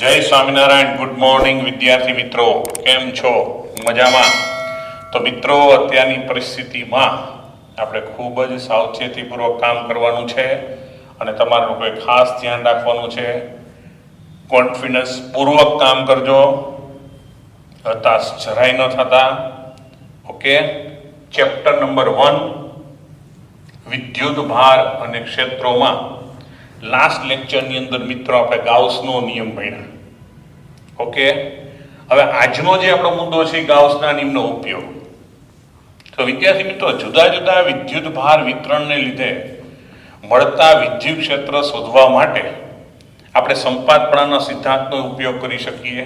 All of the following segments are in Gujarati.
જય સ્વામિનારાયણ. ગુડ મોર્નિંગ વિદ્યાર્થી મિત્રો, કેમ છો? મજામાં? તો મિત્રો, અત્યારની પરિસ્થિતિમાં આપણે ખૂબ જ સાવચેતીપૂર્વક કામ કરવાનું છે અને તમારું કોઈ ખાસ ધ્યાન રાખવાનું છે. કોન્ફિડન્સ પૂર્વક કામ કરજો, હતાશ જરાય ન થતા. ઓકે, ચેપ્ટર નંબર 1 વિદ્યુત ભાર અને ક્ષેત્રોમાં લાસ્ટ લેક્ચરની અંદર મિત્રો આપણે ગાઉસનો નિયમ ભણ્યા. ઓકે, હવે આજનો જે આપણો મુદ્દો છે ગાઉસના નિયમનો ઉપયોગ. તો વિદ્યાર્થી મિત્રો, જુદા જુદા વિદ્યુત ભાર વિતરણને લીધે મળતા વિદ્યુત ક્ષેત્ર શોધવા માટે આપણે સંપાતપણાના સિદ્ધાંતનો ઉપયોગ કરી શકીએ.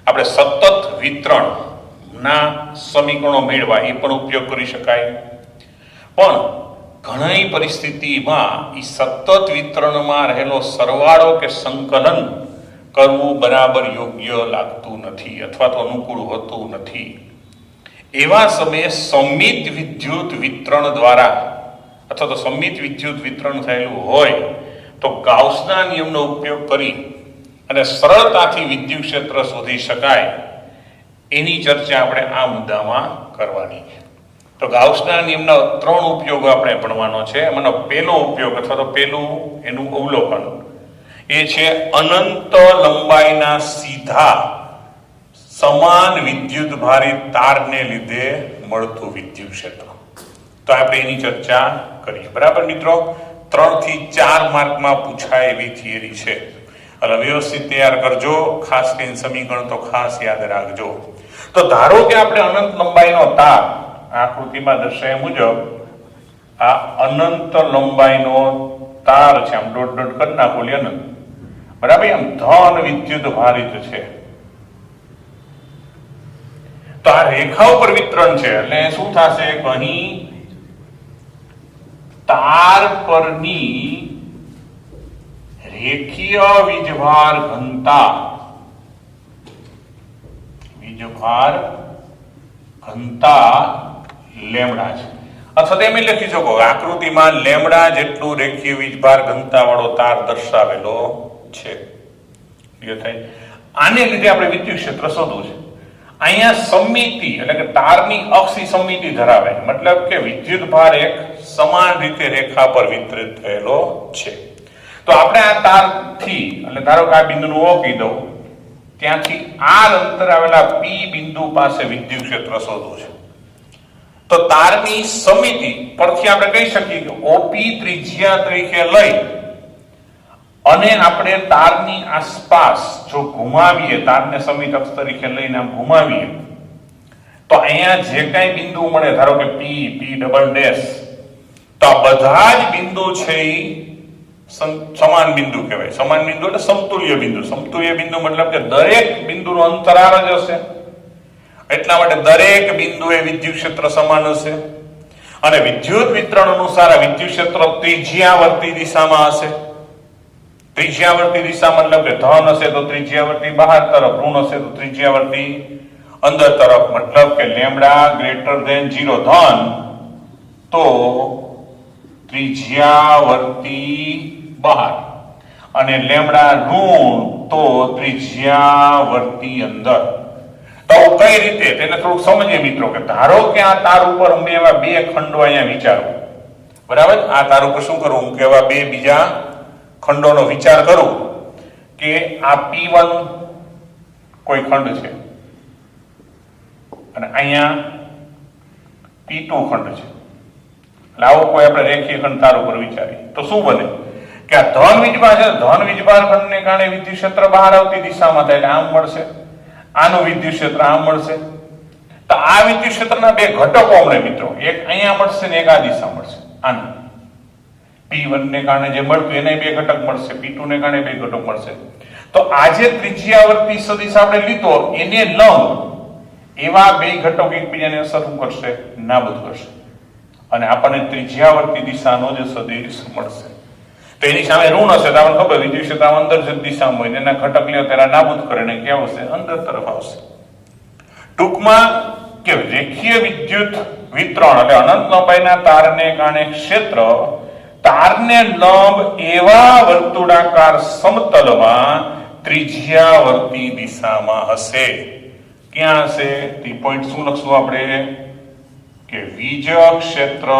આપણે સતત વિતરણના સમીકરણો મેળવા એ પણ ઉપયોગ કરી શકાય. પણ ઘણી પરિસ્થિતિમાં એ સતત વિતરણમાં રહેલો સરવાળો કે સંકલન કરવું બરાબર યોગ્ય લાગતું નથી અથવા તો અનુકૂળ હોતું નથી. એવા સમયે સંમિત વિદ્યુત વિતરણ દ્વારા અથવા તો સંમિત વિદ્યુત વિતરણ થયેલું હોય તો ગાઉસના નિયમનો ઉપયોગ કરી અને સરળતાથી વિદ્યુત ક્ષેત્ર શોધી શકાય. એની ચર્ચા આપણે આ મુદ્દામાં કરવાની છે. તો ગાઉસના નિયમના 3 ઉપયોગો આપણે ભણવાનો છે. એમાંનો પહેલો ઉપયોગ અથવા તો પહેલું એનું અવલોકન એ છે અનંત લંબાઈના સીધા સમાન વિદ્યુત ભારિત તારને લીધે મળતું વિદ્યુત ક્ષેત્ર. તો આપણે એની ચર્ચા કરીએ. બરાબર મિત્રો, 3 થી 4 માર્કમાં પૂછાય એવી થિયરી છે. એટલે વ્યવસ્થિત તૈયાર કરજો. ખાસ કરીને સમીકરણ તો ખાસ યાદ રાખજો. તો ધારો કે આપણે અનંત લંબાઈનો તાર આકૃતિમાં દર્શાવ્યા મુજબ આ અનંત લંબાઈનો તાર છે. આમ ડોટ ડોટ કરી નાખો અનંત. બરાબર, આમ ધન વિદ્યુત ભારિત છે. તો આ રેખા ઉપર વિતરણ છે એટલે શું થશે? અહીં તાર પરની રેખીય વીજભાર ઘનતા લેમડા છે. અથવા તેમ લખી શકો આકૃતિમાં લેમડા જેટલું રેખીય વીજભાર ઘનતા વાળો તાર દર્શાવેલો છે. આને લીધે આપણે વિદ્યુત ક્ષેત્ર શોધવું છે. અહીંયા સમમિતિ એટલે કે તારની અક્ષી સમમિતિ ધરાવે, મતલબ કે વિદ્યુત ભાર એક સમાન રીતે રેખા પર વિતરિત થયેલો છે. તો આપણે આ તારથી એટલે ધારો કે આ બિંદુનું O કહી દઉં, ત્યાંથી r અંતર આવેલા P બિંદુ પાસે વિદ્યુત ક્ષેત્ર શોધવું છે. તો તારની સમિતિ પરથી આપણે કહી શકીએ કે OP ત્રિજ્યા તરીકે લઈ અને આપણે તારની આસપાસ જો ઘુમાવીએ, તારને સમિત અક્ષ તરીકે લઈને આમ ઘુમાવીએ તો અહીંયા જે કાંઈ બિંદુ મળે, ધારો કે P ડબલ ડેશ, તો આ બધા જ બિંદુ છે એ સમાન બિંદુ કહેવાય. સમાન બિંદુ એટલે સમતુલ્ય બિંદુ. સમતુલ્ય બિંદુ મતલબ કે દરેક બિંદુનો અંતરાલ જ હશે. એટલા માટે દરેક બિંદુએ વિદ્યુત ક્ષેત્ર સમાન હશે અને વિદ્યુત વિતરણ અનુસાર વિદ્યુત ક્ષેત્ર ત્રિજ્યાવર્તી દિશામાં હશે. ત્રિજ્યાવર્તી દિશા મતલબ કે ધન હશે તો ત્રિજ્યાવર્તી બહાર તરફ, ઋણ હશે તો ત્રિજ્યાવર્તી અંદર તરફ. મતલબ કે લેમ્બડા ગ્રેટર ધેન 0 ધન તો ત્રિજ્યાવર્તી બહાર અને લેમ્બડા ઋણ તો ત્રિજ્યાવર્તી અંદર. તો કઈ રીતે તેને થોડુંક સમજીએ મિત્રો. કે ધારો કે આ તાર ઉપર હું એવા 2 ખંડો અહીંયા વિચારું. બરાબર, આ તાર ઉપર શું કરું? હું એવા 2 બીજા ખંડોનો વિચાર કરું કે આ P1 કોઈ ખંડ છે અને અહીંયા P2 ખંડ છે. એટલે આવો કોઈ આપણે રેખીય ખંડ તાર ઉપર વિચારીએ તો શું બને કે આ ધન વીજભાર છે, ધન વીજભાર ખંડને કારણે વિદ્યુત ક્ષેત્ર બહાર આવતી દિશામાં થાય એટલે આમ મળશે. આનું વિદ્યુત ક્ષેત્ર આમ મળશે. તો આ વિદ્યુત ક્ષેત્રના 2 ઘટકો મળે મિત્રો. એક અહીંયા મળશે ને એક આ દિશા મળશે. આનું P1 ને કારણે જે મળતું એને 2 ઘટક મળશે, P2 ને કારણે 2 ઘટક મળશે. તો આ જે ત્રિજ્યાવર્તી સદિશ આપણે લીધો એને લંબ એવા 2 ઘટકો એકબીજાને અસર કરશે, નાબૂદ કરશે અને આપણને ત્રિજ્યાવર્તી દિશાનો જ સદિશ મળશે. તો એની સામે ઋણ હશે તો આપણને ખબર વિદ્યુત ક્ષેત્ર અંદર જ દિશામાં હોય, એના ઘટક લે ત્યારે નાબૂદ કરે ને ક્યાં આવશે? અંદર તરફ આવશે. ટૂંકમાં કે રેખીય વિદ્યુત વિતરણ એટલે અનંત લંબાઈના તારને કારણે ક્ષેત્ર તારને લંબ એવા વર્તુળાકાર સમતલમાં ત્રિજ્યાવર્તી દિશામાં હશે. ક્યાં હશે? તે પોઈન્ટ શું લખશું આપણે કે વીજ ક્ષેત્ર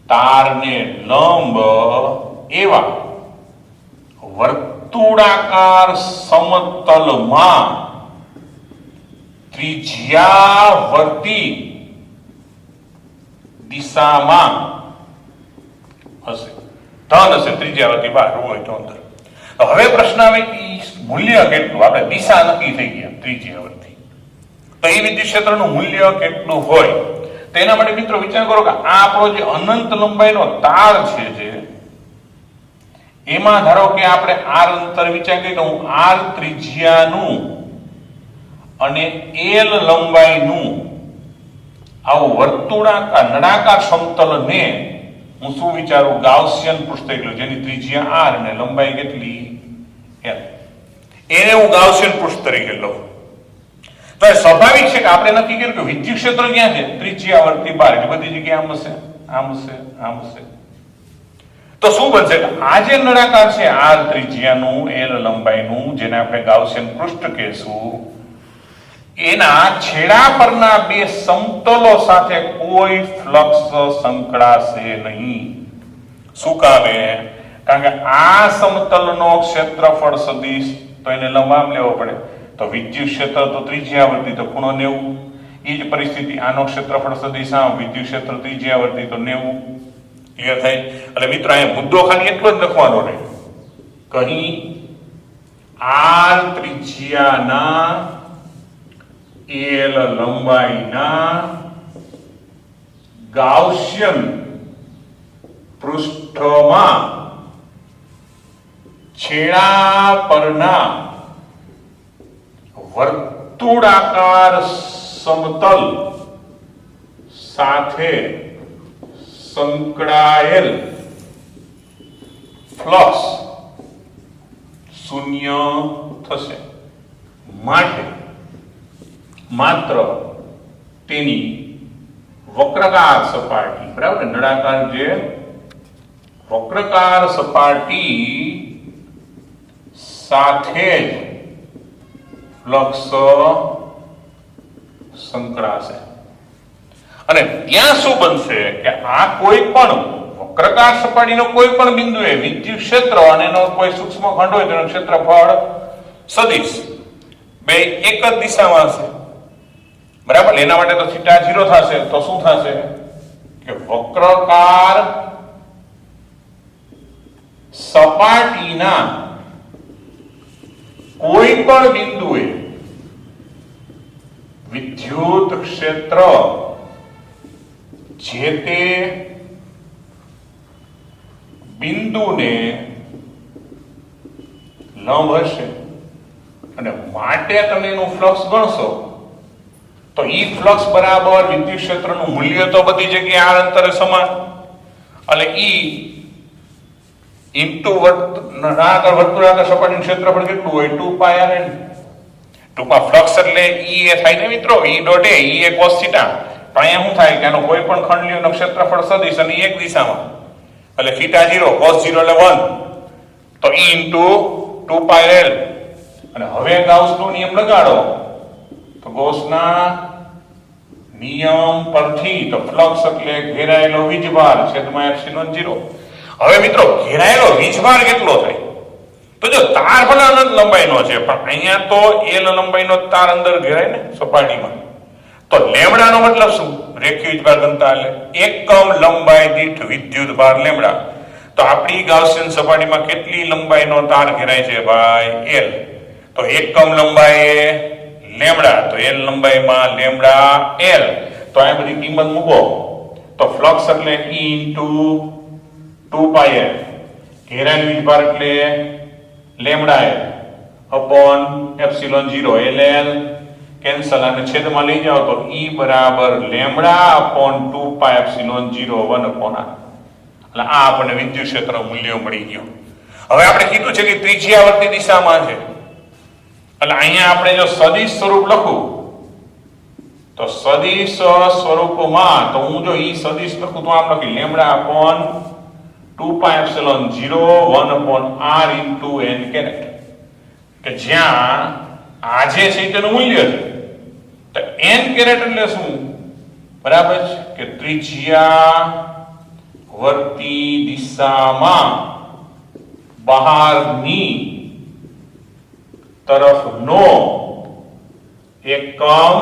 તારને લંબ એવા વર્તુળાકાર સમતલમાં ત્રિજ્યાવર્તી દિશામાં હશે. ધન હશે ત્રિજ્યાવર્તી, બહાર હોય તો અંદર. હવે પ્રશ્ન આવે કે મૂલ્ય કેટલું? આપણે દિશા નક્કી થઈ ગયા ત્રિજ્યાવર્તી, તો એ વિદ્યુત ક્ષેત્રનું મૂલ્ય કેટલું હોય? તો એના માટે મિત્રો વિચાર કરો કે આ આપણો જે અનંત લંબાઈનો તાર છે, જે એમાં ધારો કે આપણે આર અંતર વિચાર કરીએ તો હું આર ત્રિજ્યાનું અને એલ લંબાઈનું આવું વર્તુળાકાર નળાકાર સમતલને હું શું વિચારું? ગાઉસિયન પૃષ્ઠ એટલે જેની ત્રિજ્યા આર અને લંબાઈ કેટલી? એલ. એને હું ગાઉસિયન પૃષ્ઠ તરીકે લઉં. તો એ સ્વાભાવિક છે કે આપણે નક્કી કર્યું કે વિદ્યુત ક્ષેત્ર ક્યાં છે? ત્રિજ્યાવર્તી બહાર. એટલે બધી જગ્યાએ આમ હશે, આમ હશે, આમ હશે. તો શું બનશે? આ જે નળાકાર છે આર ત્રિજ્યાનું એલ લંબાઈનું, જેને આપણે ગાઉસિયન પૃષ્ઠ કહેશું, એના છેડા પરના બે સમતલો સાથે કોઈ ફ્લક્સ સંકળાશે નહીં. શું કામે? કારણ કે આ સમતલનો ક્ષેત્રફળ સદિશ તો એને લંબ આમ લેવો પડે. તો વિદ્યુત ક્ષેત્ર તો ત્રિજ્યાવર્તી તો ખૂણો 90. એ જ પરિસ્થિતિ આનો ક્ષેત્રફળ સદિશ આમ, વિદ્યુત ક્ષેત્ર ત્રિજ્યાવર્તી તો 90. ક્લિયર થાય? એટલે મિત્રો અહીંયા મુદ્દો ખાલી એટલો જ લખવાનો રહે, કહી આર ત્રિજ્યાના એલ લંબાઈના ગાઉસિયન પૃષ્ઠમાં છેડા પરના વર્તુળાકાર સમતલ સાથે સંકળાયેલ ફ્લક્સ શૂન્ય થશે. માટે માત્ર તેની વક્રકાર સપાટી, બરાબર, નળાકાર જે વક્રકાર સપાટી સાથે જ ફ્લક્સ સંકળાશે. અને ત્યાં શું બનશે કે આ કોઈ પણ વક્રકાર સપાટીનો કોઈ પણ બિંદુએ વિદ્યુત ક્ષેત્ર અને એનો કોઈ સૂક્ષ્મ ખંડ હોય તેનું ક્ષેત્રફળ સદિશ બે એક જ દિશામાં હશે. બરાબર. એના માટે તો થીટા 0 થશે. તો શું થશે કે વક્રકાર સપાટીના કોઈ પણ બિંદુએ વિદ્યુત ક્ષેત્ર જે તે બિંદુને લંબ હશે અને માટે તમે એનું ફ્લક્સ ગણશો તો ઈ ફ્લક્સ બરાબર વિદ્યુત ક્ષેત્રનું મૂલ્ય તો બધી જગ્યાએ આર અંતરે સમાન, એટલે ઈ ઇન્ટુ વર્તુળાકાર સપાટીનું ક્ષેત્રફળ કેટલું હોય? 2πr. ટૂંકમાં ફ્લક્સ એટલે ઈ એ થાય ને મિત્રો, ઈ ડોટ એ, ઈ એ cos થીટા. પણ અહીંયા શું થાય કે આનો કોઈ પણ ખંડ લ્યો એનો ક્ષેત્રફળ સદિશ અને એક દિશામાં, એટલે થીટા 0 cos 0 એટલે 1, તો ઈ ઇન્ટુ 2πl. અને હવે ગાઉસનો નિયમ લગાડો તો ગૌસના નિયમ પરથી તો ફ્લક્સ એટલે ઘેરાયેલો વીજભાર છેદમાં એપ્સિલોન 0. હવે મિત્રો ઘેરાયેલો વીજભાર કેટલો થાય? તો જો તાર ભલે અનંત લંબાઈનો છે પણ અહીંયા તો એલ લંબાઈનો તાર અંદર ઘેરાય ને સપાટીમાં, તો લેમડાનો મતલબ શું? રેખીય વીજભાર ઘનતા, એટલે એકમ લંબાઈ દીઠ વિદ્યુત ભાર લેમડા. તો આપણી ગાઉસિયન સપાટીમાં કેટલી લંબાઈનો તાર ઘેરાય છે ભાઈ? એલ. તો એકમ લંબાઈ લેમડા, તો એલ લંબાઈમાં લેમડા એલ. તો આ બધી કિંમત મૂકો તો ફ્લક્સ એટલે E ઇન્ટુ 2πl, ઘેરાયેલ વીજભાર એટલે lambda L upon epsilon 0, L cancel અને છેદમાં લઈ જાઓ તો E બરાબર lambda upon 2π epsilon 0 1 upon r. એટલે આ આપણને વિદ્યુત ક્ષેત્ર મૂલ્ય મળી ગયું. હવે આપણે કીધું છે કે ત્રિજ્યાવર્તી દિશામાં છે, એટલે અહીંયા આપણે જો સદિશ સ્વરૂપ લખું તો સદિશ સ્વરૂપમાં તો હું જો ઈ સદિશ લખું તો આમ લખી lambda upon 2π epsilon 0 1 upon r into n caret. કે જ્યાં આ જે છે તેનું મૂલ્ય છે તો n કેરેટ એટલે શું? બરાબર છે કે ત્રિજ્યા વર્તી દિશામાં બહારની તરફનો એકમ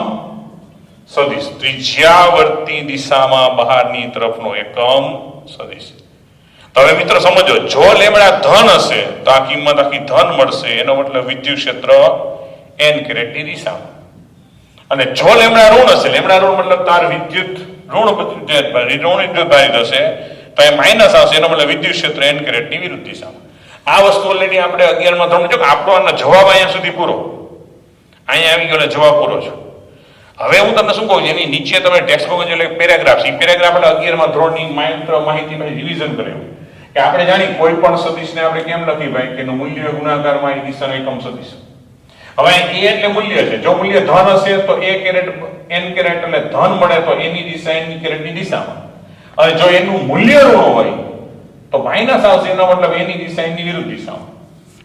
સદિશ. ત્રિજ્યાવર્તી દિશામાં બહારની તરફનો એકમ સદિશ. તો હવે મિત્રો સમજો, જો લેમડા ધન હશે તો આ કિંમત આખી ધન મળશે, એનો મતલબ વિદ્યુત ક્ષેત્ર n કેરેટની દિશામાં. અને જો લેમડા ઋણ હશે, લેમડા ઋણ મતલબ તાર વિદ્યુત ઋણ વિદ્યુત ભારિત હશે તો એ માઇનસ આવશે, એનો મતલબ વિદ્યુત ક્ષેત્ર n કેરેટની વિરુદ્ધ દિશામાં. આ વસ્તુ ઓલરેડી આપણે 11 માં ધોરણ જો આપણો જવાબ અહીંયા સુધી પૂરો, અહીંયા આવી ગયો જવાબ પૂરો છે. હવે હું તમને શું કહું છું, એની નીચે તમે ટેક્સ્ટબુક એટલે પેરેગ્રાફ છે, પેરેગ્રાફ એટલે 11 માં ધોરણની માત્ર માહિતી ભાઈ રિવિઝન કર્યું કે આપણે જાણી કોઈ પણ સદિશને આપણે કેમ લખી ભાઈ કે એનું મૂલ્ય ગુણાકારમાં એ દિશાનો એકમ સદિશ. હવે એ એટલે મૂલ્ય છે, જો મૂલ્ય ધન હશે તો a કેરેટ n કેરેટ એટલે ધન મળે તો એની દિશા n કેરેટની દિશામાં, અને જો એનું મૂલ્ય ઋણ હોય તો માઇનસ આવશે, એનો મતલબ એની દિશા એની વિરુદ્ધ દિશામાં.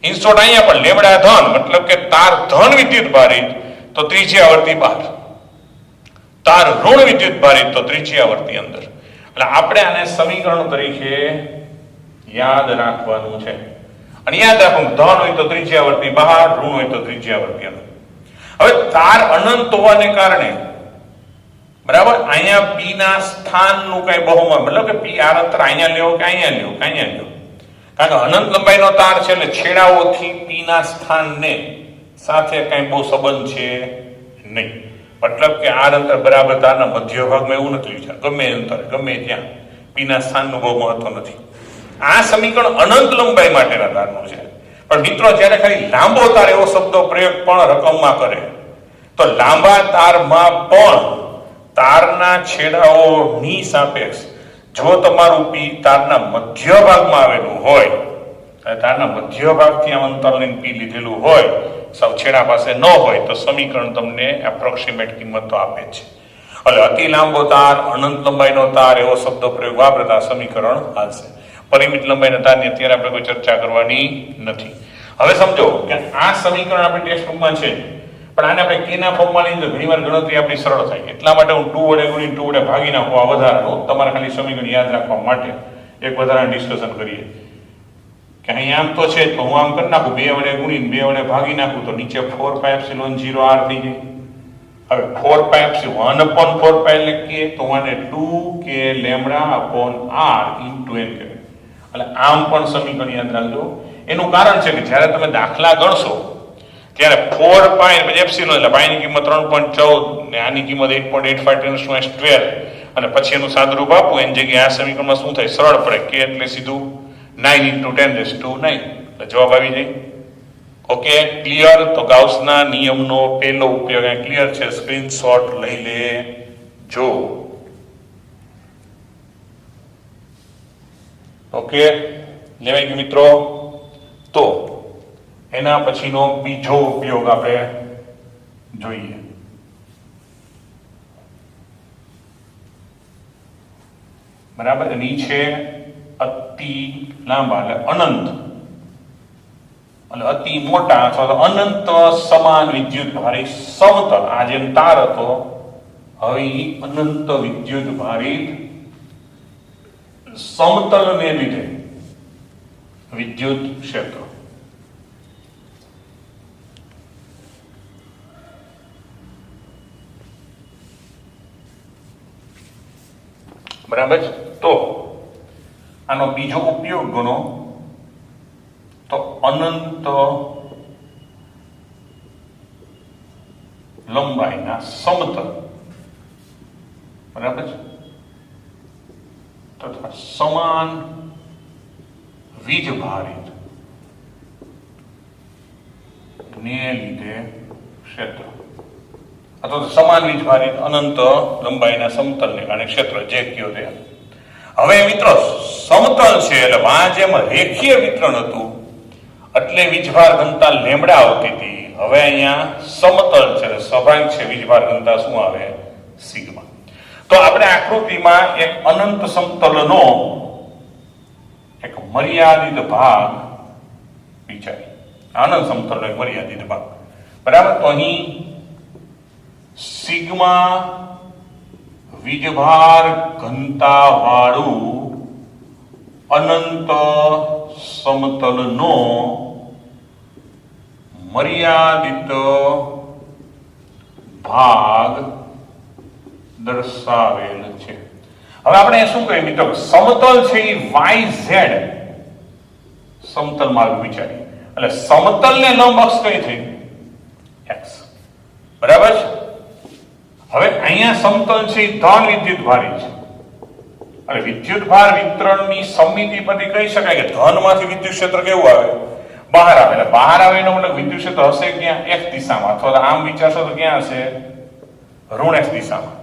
ઇન શોર્ટ અહીંયા પણ લેમડા ધન મતલબ કે તાર ધન વિદ્યુત ભારિત તો ત્રિજ્યાવર્તી બહાર, તાર ઋણ વિદ્યુત ભારિત તો ત્રિજ્યાવર્તી અંદર. એટલે આપણે આને સમીકરણ તરીકે યાદ રાખવાનું છે. અને યાદ રાખવું, ધન હોય તો ત્રિજ્યાવર્તી બહાર, ઋણ હોય તો ત્રિજ્યાવર્તી અંદર. હવે તાર અનંત હોવાને કારણે બરાબર અહીંયા p ના સ્થાનનું કઈ બહુમાન, મતલબ કે p r અંતર અહીંયા લેવો કે અહીંયા લેવો કે અહીંયા લેવો, કારણ કે અનંત લંબાઈનો તાર છે એટલે છેડાઓથી p ના સ્થાનને સાથે કઈ બહુ સંબંધ છે નહીં. મતલબ કે r અંતર બરાબર તારના મધ્ય ભાગમાં એવું નથી વિચાર, ગમે અંતર ગમે ત્યાં p ના સ્થાનનું બહુ મહત્વ નથી. આ સમીકરણ અનંત લંબાઈ માટેના તારનું છે. પણ મિત્રો જ્યારે ખાલી લાંબો તાર એવો શબ્દો પ્રયોગ પણ રકમમાં કરે તો લાંબા તારમાં પણ તારના છેડાઓની સાપેક્ષ જો તમારું p તારના મધ્ય ભાગમાં આવેલું હોય, તારના મધ્ય ભાગથી આમ અંતર લઈને p લીધેલું હોય, સાવ છેડા પાસે ન હોય તો સમીકરણ તમને એપ્રોક્સિમેટ કિંમત તો આપે છે. એટલે અતિ લાંબો તાર, અનંત લંબાઈનો તાર એવો શબ્દ પ્રયોગ વાપરતા સમીકરણ આવશે. પરિમિત લંબાઈના તારની અત્યારે આપણે કોઈ ચર્ચા કરવાની નથી. હવે સમજો કે આ સમીકરણ આપણી ટેક્સ્ટબુકમાં છે, પણ આને આપણે કેના ફોર્મમાં લઈને ઘણીવાર ગણતરી આપણી સરળ થાય, એટલા માટે હું 2 વડે ગુણીને 2 વડે ભાગી નાખું. આ વધારાનું તમારે ખાલી સમીકરણ યાદ રાખવા માટે એક વધારાનું ડિસ્કશન કરીએ કે અહીં આમ તો છે જ, હું આમ કરી નાખું 2 વડે ગુણીને 2 વડે ભાગી નાખું તો નીચે 4πε0r થઈ જાય. હવે 4πε1/4π લખીએ તો આને 2k λ/r * n કહેવાય. એટલે આમ પણ સમીકરણ યાદ રાખજો. એનું કારણ છે કે જ્યારે તમે દાખલા ગણશો ત્યારે 4π એપ્સિલોન એટલે પાઈની કિંમત 3.14 ને આની કિંમત 8.85 × 10⁻², અને પછી એનું સાદુરૂપ આપવું એની જગ્યાએ આ સમીકરણમાં શું થાય, સરળ પડે, કે એટલે સીધું 9 × 10⁹ એટલે જવાબ આવી જાય. Okay, clear? તો ગાઉસના નિયમનો પહેલો ઉપયોગ અહીં ક્લિયર છે, સ્ક્રીનશોટ લઈ લેજો. ઓકે, લેવાય ગયું મિત્રો? તો એના પછીનો બીજો ઉપયોગ આપણે જોઈએ. બરાબર, નીચે અતિ લાંબા એટલે અનંત, એટલે અતિ મોટા અથવા તો અનંત સમાન વિદ્યુત ભારિત સમતલ, આ જેમ તાર હતો હવે અનંત વિદ્યુત ભારિત સમતલને લીધે વિદ્યુત ક્ષેત્ર. બરાબર. તો આનો બીજો ઉપયોગ ગણો તો અનંત લંબાઈના સમતલ, બરાબર, તથા સમાન વીજભારિત ને લીધે ક્ષેત્ર, અથવા તો સમાન વીજભારિત અનંત લંબાઈના સમતલને કારણે ક્ષેત્ર જે કયો તે. હવે મિત્રો સમતલ છે એટલે આ જેમ રેખીય વિતરણ હતું એટલે વીજભાર ઘનતા લેમડા આવતી હતી. હવે અહીંયા સમતલ છે, સ્વાભાવિક છે, વીજભાર ઘનતા શું આવે, સિગ્મા. તો આપણે આકૃતિમાં એક અનંત સમતલનો એક મર્યાદિત ભાગ વિચારી. અનંત સમતલનો એક મર્યાદિત ભાગ. બરાબર. તો અહીં સિગ્મા વીજભાર ઘનતા વાળું અનંત સમતલનો મર્યાદિત ભાગ દર્શાવેલ છે. હવે આપણે શું કહીએ મિત્રો, સમતલ છે એ YZ સમતલમાં વિચારીએ એટલે સમતલને લંબ અક્ષ કઈ થઈ? X. બરાબર છે. હવે અહીંયા સમતલ છે એ ધન વિદ્યુત ભારી છે અને વિદ્યુત ભાર વિતરણની સમિતિ પરથી કહી શકાય કે ધનમાંથી વિદ્યુત ક્ષેત્ર કેવું આવે? બહાર આવે. એટલે બહાર આવે એનો મતલબ વિદ્યુત ક્ષેત્ર હશે ક્યાં? X દિશામાં, અથવા આમ વિચારશો તો ક્યાં હશે? ઋણ X દિશામાં.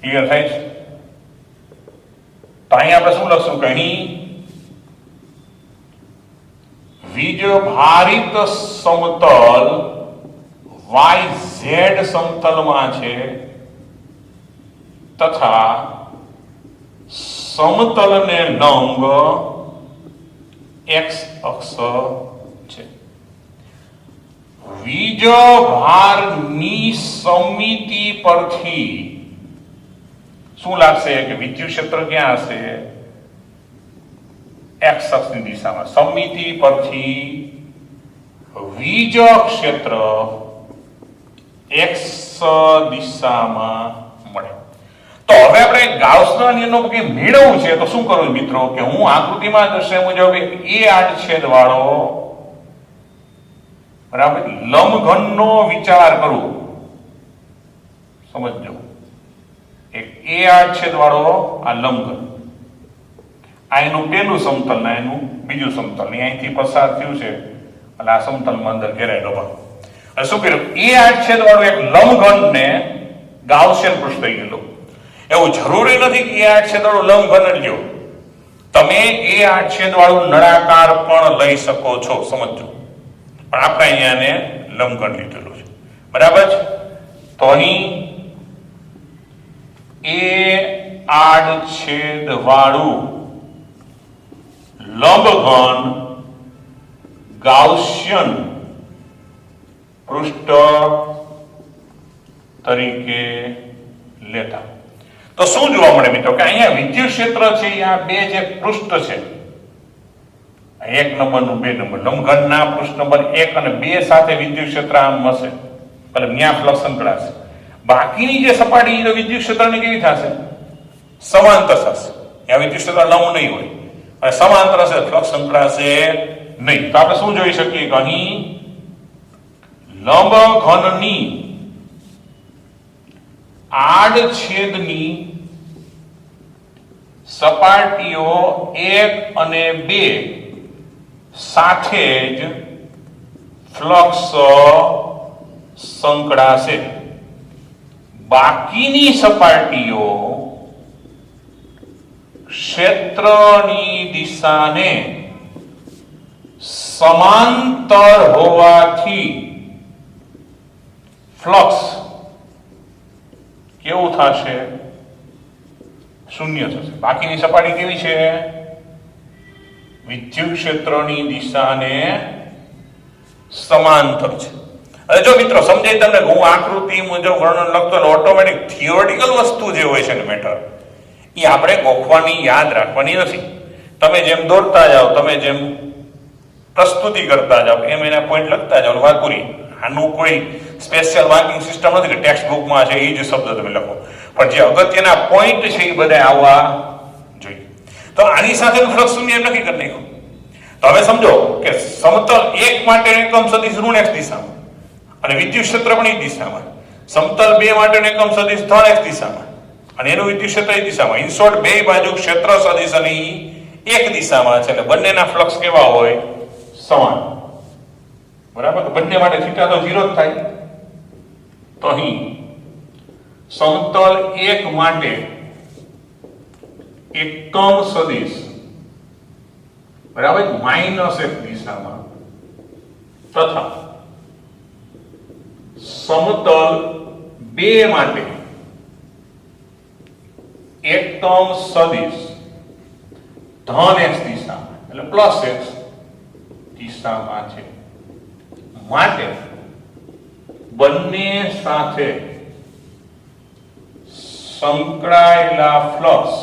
ક્લિયર થાય છે? તો અહીંયા આપણે શું લખશું કે અહીં વીજ ભારિત સમતલ YZ સમતલમાં છે તથા સમતલને લંબ X અક્ષ છે. વીજ ભારની સમિતિ પરથી શું લાગશે કે વિદ્યુત ક્ષેત્ર ક્યાં હશે? X અક્ષની દિશામાં. સમિતિ પરથી વીજ ક્ષેત્ર X દિશામાં મળે. તો હવે આપણે ગાઉસના નિયમનો કે મેળવવું છે તો શું કરવું મિત્રો કે હું આકૃતિમાં દર્શાવ્યા મુજબ એ આડછેદ વાળો બરાબર લંબઘનનો વિચાર કરું. સમજજો, એક એ આડછેદ વાળો આ લંબઘન, આ એનું પહેલું સમતલ ને એનું બીજું સમતલ અહીંથી પસાર થયું છે એટલે આ સમતલમાં અંદર ઘેરાયેલો ભાગ. હવે શું કર્યું? એ આડછેદ વાળું એક લંબઘનને ગાઉસિયન પૃષ્ઠ થઈ ગયેલું. એવું જરૂરી નથી કે એ આડછેદ વાળું લંબઘન લ્યો, તમે એ આડછેદ વાળું નળાકાર પણ લઈ શકો છો. સમજો, પણ આપણે અહીંયાને લંબઘન લીધેલું છે. બરાબર છે. તો અહીં એ આડછેદ વાળું લંબઘન ગાઉસિયન પૃષ્ઠ તરીકે લેતા તો શું જોવા મળે મિત્રો કે અહીંયા વિદ્યુત ક્ષેત્ર છે આ બે જે પૃષ્ઠ છે, 1 નંબરનું 2 નંબર લંબઘનના પૃષ્ઠ નંબર 1 અને 2 સાથે વિદ્યુત ક્ષેત્ર આમ હશે એટલે ત્યાં ફ્લક્સ સંકળાશે. બાકીની જે સપાટી તો વિદ્યુત ક્ષેત્રની કેવી થશે? સમાંતર થશે. ત્યાં વિદ્યુત ક્ષેત્ર લંબ નહીં હોય અને સમાંતર હશે, ફ્લક્સ સંકળાશે નહીં. તો આપણે શું જોઈ શકીએ કે અહીં લંબઘનની આડછેદની સપાટીઓ 1 અને 2 સાથે જ ફ્લક્સ સંકળાશે. બાકીની સપાટીઓ ક્ષેત્રની દિશાને સમાંતર હોવાથી ફ્લક્સ કેવું થશે? શૂન્ય થશે. બાકીની સપાટી કેવી છે? વિદ્યુત ક્ષેત્રની દિશાને સમાંતર છે. હવે જો મિત્રો સમજાય તમને, હું આકૃતિ મુજબ વર્ણન લખતો ઓટોમેટિક થિયોરિટિકલ વસ્તુ જે હોય છે ને મેટર એ આપણે ગોખવાની યાદ રાખવાની નથી. તમે જેમ દોરતા જાઓ, તમે જેમ પ્રસ્તુતિ કરતા જાઓ એમ એના પોઈન્ટ લખતા જાઓ. વાકુરી આનું કોઈ સ્પેશિયલ માર્કિંગ સિસ્ટમ નથી કે ટેક્સ્ટ બુકમાં છે એ જ શબ્દ તમે લખો, પણ જે અગત્યના પોઈન્ટ છે એ બધા આવવા જોઈએ. તો આની સાથે ફ્લક્સ શૂન્ય એમ નક્કી કરી નાખ્યું. તો હવે સમજો કે સમતલ 1 માટે એકમ સદિશ ઋણ X દિશામાં અને વિદ્યુત ક્ષેત્ર પણ એ દિશામાં, સમતલ 2 માટે એકમ સદિશ ધન X દિશામાં અને એનું વિદ્યુત ક્ષેત્ર એ દિશામાં. ઇન શોર્ટ બે બાજુ ક્ષેત્ર સદિશ અને એક દિશામાં છે એટલે બંનેના ફ્લક્સ કેવા હોય? સમાન. બરાબર. તો બંને માટે થીટા તો 0 જ થાય. તો અહીં સમતલ 1 માટે એકમ સદિશ બરાબર -1 દિશામાં તથા સમતલ 2 માટે એકમ સદિશ ધન X દિશામાં એટલે +X દિશામાં છે. માટે બંને સાથે સંકળાયેલા ફ્લક્સ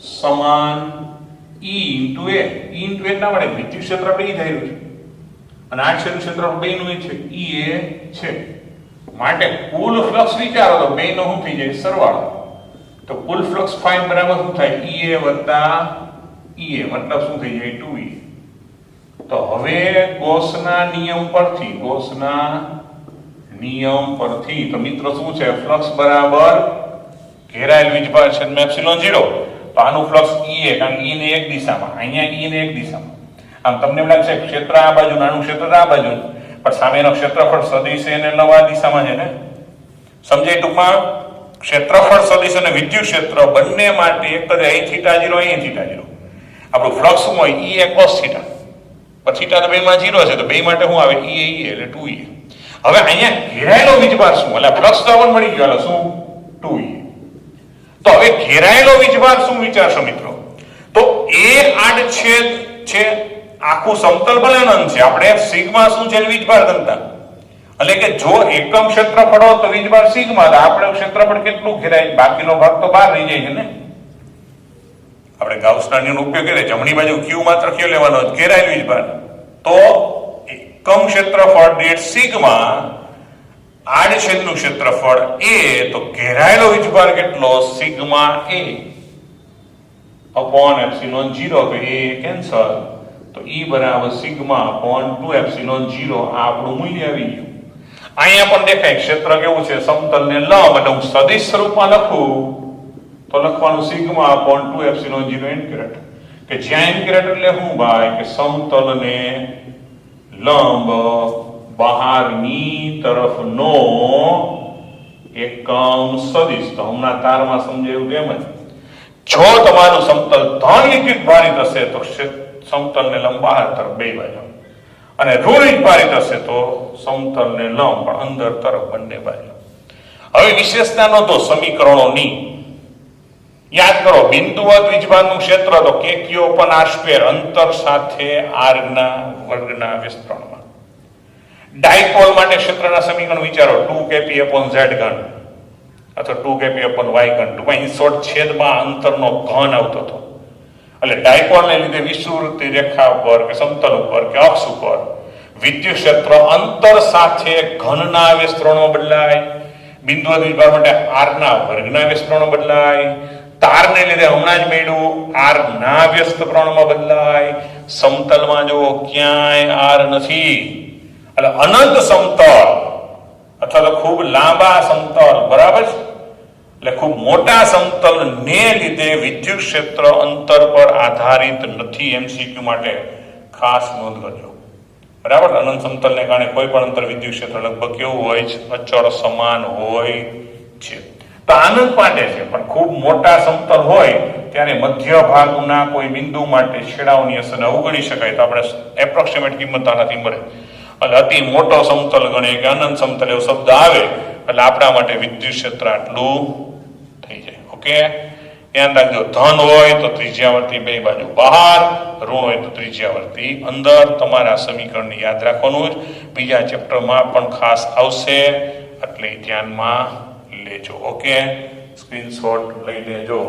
સમાન E ઇન્ટુ એ એટલા માટે વિદ્યુત ક્ષેત્ર બે ધાર્યું છે અને આ ક્ષેત્ર બે નું છે E એ છે માટે કુલ ફ્લક્સ વિચારો તો બે નો શું થઈ જાય સરવાળો તો કુલ ફ્લક્સ ફાઇન બરાબર શું થાય E a વત્તા E a મતલબ શું થઈ જાય 2E તો હવે ગૌસના નિયમ પરથી તો મિત્રો શું છે ફ્લક્સ બરાબર ઘેરાયેલ વીજભાર છેદમાં એપ્સિલોન 0 તો આનું ફ્લક્સ E a કારણ કે E ને એક દિશામાં અહીંયા E ને એક દિશામાં આમ તમને એમ લાગશે ક્ષેત્ર આ બાજુ નાનું ક્ષેત્ર આ બાજુ પણ સામેનો ક્ષેત્રફળ સદિશ એને નવા દિશામાં છે ને સમજાય ટૂંકમાં ક્ષેત્રફળ સદિશ અને વિદ્યુત ક્ષેત્ર બંને માટે એક જ અહીં θ0 અહીં θ0 આપણું ફ્લક્સ શું હોય E a cos θ પણ θ તો બેમાં 0 છે તો બે માટે શું આવે E a એટલે 2E હવે અહીંયા ઘેરાયેલો વીજભાર શું એટલે ફ્લક્સ તો આપણને મળી ગયો શું 2E તો હવે ઘેરાયેલો વીજભાર શું વિચારશો મિત્રો તો એ આડછેદ છે આખું સમતલ બલનન છે આપણે સિગ્મા શું છે વીજભાર ઘનતા એટલે કે જો એકમ ક્ષેત્રફળ હોય તો વીજભાર સિગ્મા તો આપણે ક્ષેત્રફળ કેટલું ઘેરાય બાકીનો ભાગ તો બહાર રહી જાય છે ને આપણે ગાઉસના નિયમનો ઉપયોગ કરીએ જમણી બાજુ q માત્ર q લેવાનો ઘેરાયેલ વીજભાર તો એકમ ક્ષેત્રફળ દીઠ સિગ્મા આડછેદનું ક્ષેત્રફળ a તો ઘેરાયેલો વીજભાર કેટલો સિગ્મા a upon epsilon 0 તો a કેન્સલ તો E બરાબર સિગ્મા upon 2 એપ્સિલોન 0 આ આપણું મૂલ્ય આવી ગયું અહીંયા પણ દેખાય ક્ષેત્ર કેવું છે સમતલને લંબ એટલે હું સદિશ સ્વરૂપમાં લખું તો લખવાનું સિગ્મા upon 2 એપ્સિલોન 0 ઇન્ટિગ્રેટ કે જ્યાં ઇન્ટિગ્રેટ એટલે શું ભાઈ કે સમતલને લંબ બહારની તરફનો એકમ સદિશ તો હમણાં તારમાં સમજાયું તેમ જ જો તમારું સમતલ ધન ભારિત હશે તો સમતલને લંબ બહાર તરફ બે બાજુ અને ઋણ ભારિત હશે તો સમતલને લંબ પણ અંદર તરફ બંને બાજુ હવે વિશેષતા નોંધો સમીકરણોની યાદ કરો બિંદુવત વીજભારનું ક્ષેત્ર તો kq upon r² અંતર સાથે r ના વર્ગના વિસ્તરણમાં ડાયપોલ માટે ક્ષેત્રના સમીકરણ વિચારો 2kp upon z ઘન અથવા 2kp upon y ઘન ટૂંકમાં ઇન શોર્ટ છેદમાં અંતરનો ઘન આવતો હતો એટલે ડાયપોલને લીધે વિષુવવૃત્તિ રેખા ઉપર કે સમતલ ઉપર કે અક્ષ ઉપર વિદ્યુત ક્ષેત્ર અંતર સાથે ઘનના વિસ્તરણો બદલાય બિંદુવત વીજભાર માટે r ના વર્ગના વિસ્તરણો બદલાય તારને લીધે હમણાં જ મેળવ્યું r ના વ્યસ્ત પ્રમાણમાં બદલાય સમતલમાં જો ક્યાંય r નથી એટલે અનંત સમતલ અથવા તો ખૂબ લાંબા સમતલ બરાબર છે એટલે ખૂબ મોટા સમતલ ને લીધે વિદ્યુત ક્ષેત્ર અંતર પર આધારિત નથી એમસીક્યુ માટે ખાસ નોંધ કરજો બરાબર અનંત સમતલને કારણે કોઈ પણ અંતર વિદ્યુત ક્ષેત્ર લગભગ કેવું હોય છે અચળ સમાન હોય છે તો આનંદ માટે છે પણ ખૂબ મોટા સમતલ હોય ત્યારે મધ્ય ભાગના કોઈ બિંદુ માટે છેડાઓની અસરને અવગણી શકાય તો આપણે એપ્રોક્સિમેટ કિંમત આનાથી મળે એટલે અતિ મોટો સમતલ ગણે કે અનંત સમતલ એવો શબ્દ આવે એટલે આપણા માટે વિદ્યુત ક્ષેત્ર આટલું થઈ જાય ઓકે ધ્યાન રાખજો ધન હોય તો ત્રિજ્યાવર્તી બે બાજુ બહાર ઋણ હોય તો ત્રિજ્યાવર્તી અંદર તમારા સમીકરણને યાદ રાખવાનું જ બીજા ચેપ્ટરમાં પણ ખાસ આવશે એટલે ધ્યાનમાં લેજો ઓકે સ્ક્રીનશોટ લઈ લેજો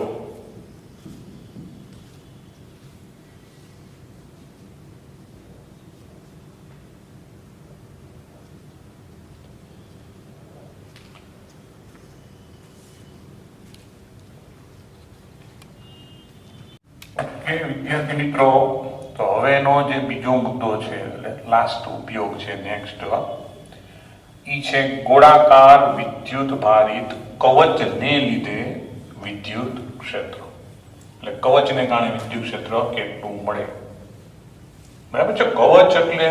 વિદ્યાર્થી મિત્રો તો હવેનો જે બીજો મુદ્દો છે એટલે લાસ્ટ ઉપયોગ છે નેક્સ્ટ ઈ છે ગોળાકાર વિદ્યુત ભારિત કવચને લીધે વિદ્યુત ક્ષેત્ર એટલે કવચને કારણે વિદ્યુત ક્ષેત્ર કેટલું મળે બરાબર છે કવચ એટલે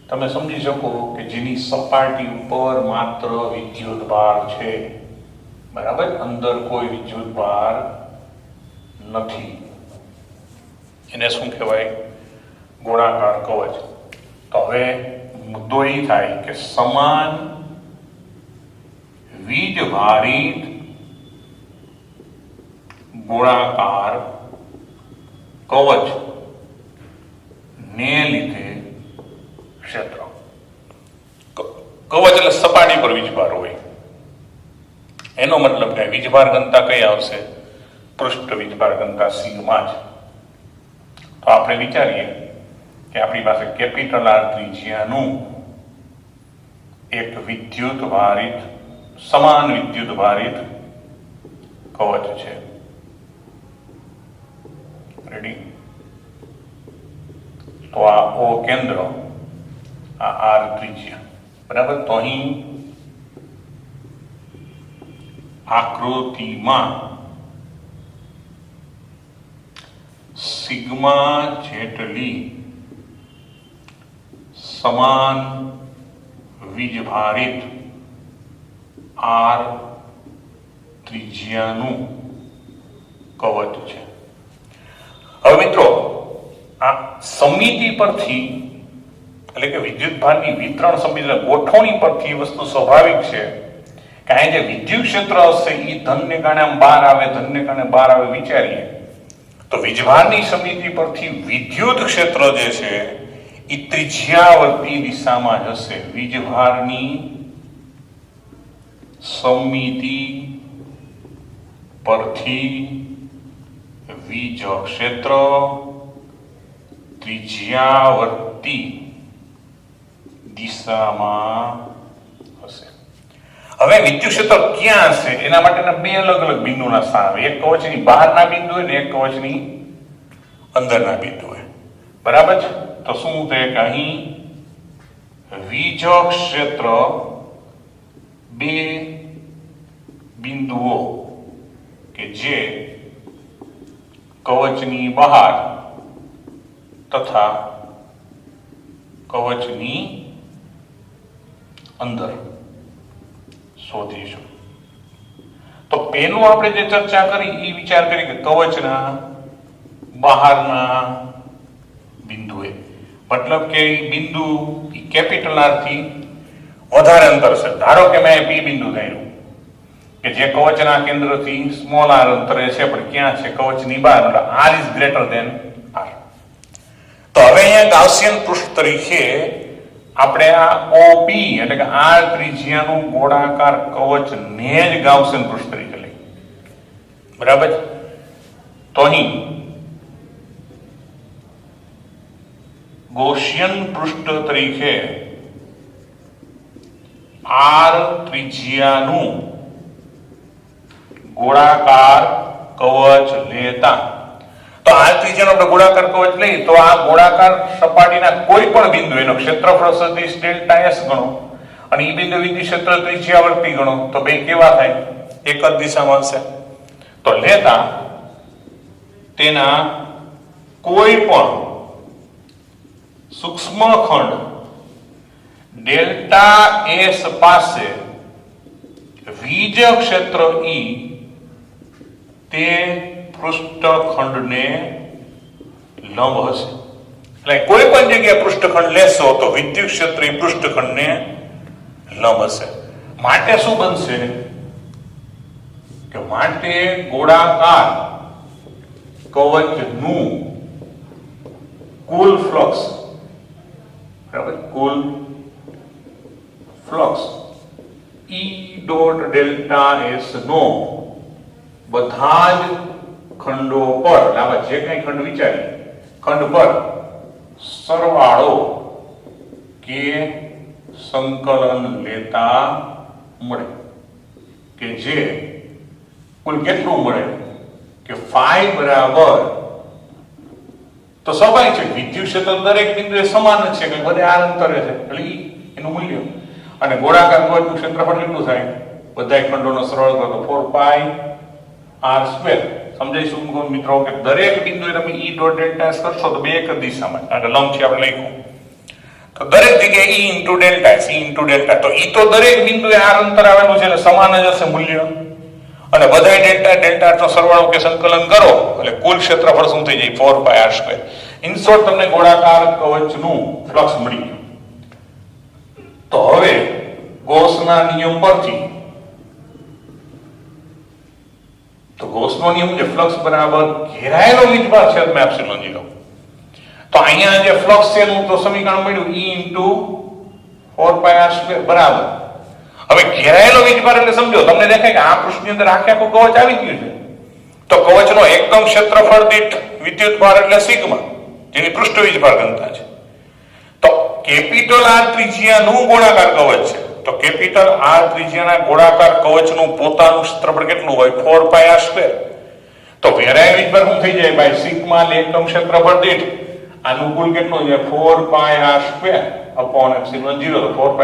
તમે સમજી શકો કે જેની સપાટી ઉપર માત્ર વિદ્યુત ભાર છે બરાબર અંદર કોઈ વિદ્યુત ભાર નથી એને શું કહેવાય ગોળાકાર કવચ તો હવે મુદ્દો એ થાય કે સમાન વીજ ભારિત ગોળાકાર કવચ ને લીધે કવચ એટલે સપાટી પર વીજભાર હોય, એનો મતલબ કે વીજભાર ઘનતા કઈ આવશે? પૃષ્ઠ વીજભાર ઘનતા સિગ્મા જ. તો આપણે વિચારીએ કે આપણી પાસે કેપિટલ આર ત્રિજ્યાનું એક વિદ્યુત ભારિત, સમાન વિદ્યુત ભારિત કવચ છે. રેડી? તો આ ઓ કેન્દ્ર, આ આર ત્રિજ્યા, બરાબર. તો અહીં આકૃતિમાં સિગ્મા જેટલી સમાન વીજભારિત આર ત્રિજ્યાનું કવચ છે. હવે મિત્રો, આ સમિતિ પરથી, એટલે કે વિદ્યુતભારની વિતરણ સમિતિ ગોઠવણી પરથી વસ્તુ સ્વાભાવિક છે કે અહીં જે વિદ્યુત ક્ષેત્ર હશે એ ધનને કારણે આમ બહાર આવે, ધનને કારણે બહાર આવે. વિચારીએ તો વીજભારની સમિતિ પરથી વિદ્યુત ક્ષેત્ર જે છે એ ત્રિજ્યાવર્તી દિશામાં જશે. વીજભારની સમિતિ પરથી વીજ ક્ષેત્ર ત્રિજ્યાવર્તી દિશામાં હશે. હવે વિદ્યુત ક્ષેત્ર ક્યાં હશે એના માટેના બે અલગ અલગ બિંદુના સ્થાન આવે. એક કવચની બહારના બિંદુએ ને એક કવચની અંદરના બિંદુએ. બરાબર છે? તો શું થાય કે અહીં વીજ ક્ષેત્ર બે બિંદુઓ કે જે કવચની બહાર તથા કવચની અંદર શોધીશું. તો પેલું આપણે જે ચર્ચા કરી એ વિચાર કરી કે કવચના બહારના બિંદુએ, મતલબ કે બિંદુ કેપિટલ આર થી વધારે અંતર છે. ધારો કે મેં પી બિંદુ ધાર્યું કે જે કવચના કેન્દ્રથી સ્મોલ આર અંતરે છે, પણ ક્યાં છે? કવચની બહાર. એટલે r is greater than r. તો હવે અહીંયા ગાઉસિયન પૃષ્ઠ તરીકે આપણે આ ઓપી એટલે કે આર ત્રિજ્યાનું ગોળાકાર કવચ ને જ ગાઉસિયન પૃષ્ઠ તરીકે લઈ. બરાબર? તો અહીં ગૌસિયન પૃષ્ઠ તરીકે આર ત્રિજ્યાનું ગોળાકાર કવચ લેતા, તો આર ત્રિજ્યાનો આપણે ગોળાકાર કવચ લઈએ તો આ ગોળાકાર સપાટીના કોઈ પણ બિંદુ એનો ક્ષેત્રફળ સદિશ ડેલ્ટા એસ ગણો અને એ બિંદુ વિદ્યુત ક્ષેત્ર ત્રિજ્યાવર્તી ગણો તો બે કેવા થાય? એક જ દિશામાં હશે. તો લેતા તેના કોઈ પણ સૂક્ષ્મ ખંડ ડેલ્ટા એસ પાસે વીજ ક્ષેત્ર ઈ તે પૃષ્ઠખંડને લંબ હશે. એટલે કોઈ પણ જગ્યાએ પૃષ્ઠખંડ લેશો તો વિદ્યુત ક્ષેત્ર ઈ પૃષ્ઠખંડને લંબ હશે. માટે શું બનશે કે માટે ગોળાકાર કવચનું કુલ ફ્લક્સ, બરાબર, કુલ ફ્લક્સ ઈ ડોટ ડેલ્ટા એસ નો બધા જ ખંડો પર, આવા જે કઈ ખંડ વિચારીએ ખંડ પર સરવાળો કે સંકલન લેતા મળે કે જે કુલ કેટલું મળે કે ફાઈ બરાબર, તો સ્વાભાવિક છે વિદ્યુત ક્ષેત્ર દરેક બિંદુએ સમાન જ છે કે બધે આર અંતરે છે એટલે એનું મૂલ્ય, અને ગોળાકાર કવચનું ક્ષેત્રફળ કેટલું થાય બધા ખંડોનો સરળ કરો તો 4 પાઈ આર સ્ક્વેર. સમજાઈશું મિત્રો કે દરેક બિંદુએ તમે ઈ ડોટ ડેલ્ટા એસ કરશો તો બે એક જ દિશામાં, એટલે લંબ છે આપણે લખ્યું તો દરેક જગ્યાએ ઈ ઇન્ટુ ડેલ્ટા એસ, ઈ ઇન્ટુ ડેલ્ટા, તો ઈ તો દરેક બિંદુએ આર અંતર આવેલું છે એટલે સમાન જ હશે મૂલ્ય, અને બધાય ડેલ્ટા ડેલ્ટા નો સરવાળો કે સંકલન કરો એટલે કુલ ક્ષેત્રફળ શું થઈ જાય 4 પાઈ આર સ્ક્વેર. ઇન શોર્ટ તમને ગોળાકાર કવચનું ફ્લક્સ મળી ગયું. તો હવે ગૌસના નિયમ પરથી, તો ગૌસનો નિયમ જે ફ્લક્સ બરાબર ઘેરાયેલો વીજભાર છે તમે એપ્સિલોન 0, તો અહીંયા જે ફ્લક્સ છે એનું તો સમીકરણ મળ્યું E * 4πr² બરાબર. હવે ઘેરાયેલો વીજભાર એટલે સમજો, તમને દેખાય કે આ પૃષ્ઠની અંદર આખે આખું કવચ આવી ગયું છે, તો કવચનો એકમ ક્ષેત્રફળ દીઠ વિદ્યુત ભાર એટલે સિગ્મા, જેની પૃષ્ઠ વીજભાર ઘનતા છે. તો કેપિટલ R ત્રિજ્યાનું ગોળાકાર કવચ છે, તો કેપિટલ R ત્રિજ્યાના ગોળાકાર કવચનું પોતાનું ક્ષેત્રફળ કેટલું હોય? 4πr². તો વેરાય વીજભાર શું થઈ જાય ભાઈ? સિગ્મા એકમ ક્ષેત્રફળ દીઠ આનું કુલ કેટલું છે? 4πr² upon epsilon 0. તો 4π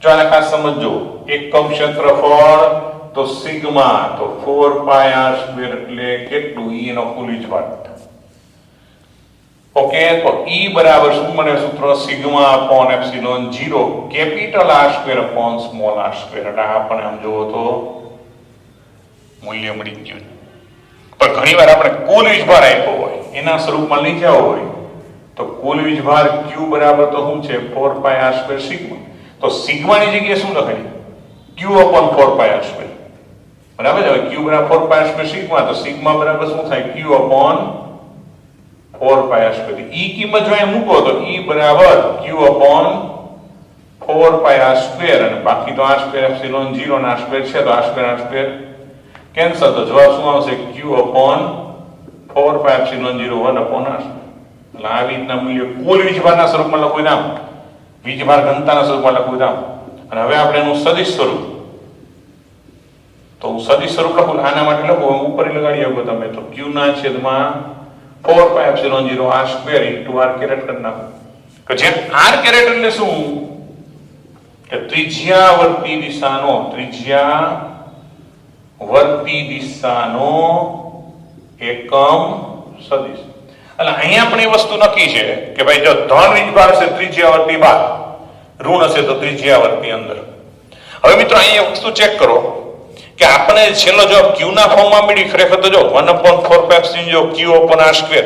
જો આને ખાસ સમજો, એકમ ક્ષેત્રફળ તો સિગ્મા, તો 4πr² એટલે કેટલું? E નો કુલ વીજભાર. ઓકે, તો E બરાબર શું મને સૂત્ર? Sigma upon epsilon 0 capital R² upon small r². એટલે આપણે આમ જોવો તો મૂલ્ય મળી ગયું. પણ ઘણીવાર આપણે કુલ વીજભાર આપ્યો હોય, એના સ્વરૂપમાં લઈ જાવ હોય, તો કુલ વીજભાર Q બરાબર તો શું છે? 4πr² sigma. તો સિગ્માની જગ્યાએ શું લખાય? Q upon 4πr². બરાબર છે. Q બરાબર 4πr² સિગ્મા, તો સિગ્મા બરાબર શું થાય? Q upon 4πr². E કિંમત જો અહીં મૂકો તો E બરાબર Q અપોન 4πr² અને બાકી તો r² એપ્સિલોન 0 અને r² છે, તો r² કેન્સલ. તો જવાબ શું આવશે? Q upon 4π epsilon 0 1 upon r². એટલે આવી રીતના મૂલ્ય કુલ વીજભારના સ્વરૂપમાં લખવું નામ, વીજભાર ઘનતાના સ્વરૂપમાં લખવું નામ. અને હવે આપણે એનું સદિશ સ્વરૂપ, તો હું સદિશ સ્વરૂપ લખું, આના માટે લખું, ઉપર લગાડી આપો તમે, તો Q ના છેદમાં 4π epsilon 0 r² into r caret કરી નાખો. કે જે r કેરેટ એટલે શું? કે ત્રિજ્યાવર્તી દિશાનો એકમ સદિશ. એટલે અહીંયા પણ એ વસ્તુ નક્કી છે કે ભાઈ જો ધન વીજભાર હશે ત્રિજ્યાવર્તી બહાર, ઋણ હશે તો ત્રિજ્યાવર્તી અંદર. હવે મિત્રો અહીંયા વસ્તુ ચેક કરો કે આપણે છેલ્લો જવાબ Q ના ફોર્મમાં મળી, ખરેખર તો જો 1/4π જો Q અપોન r².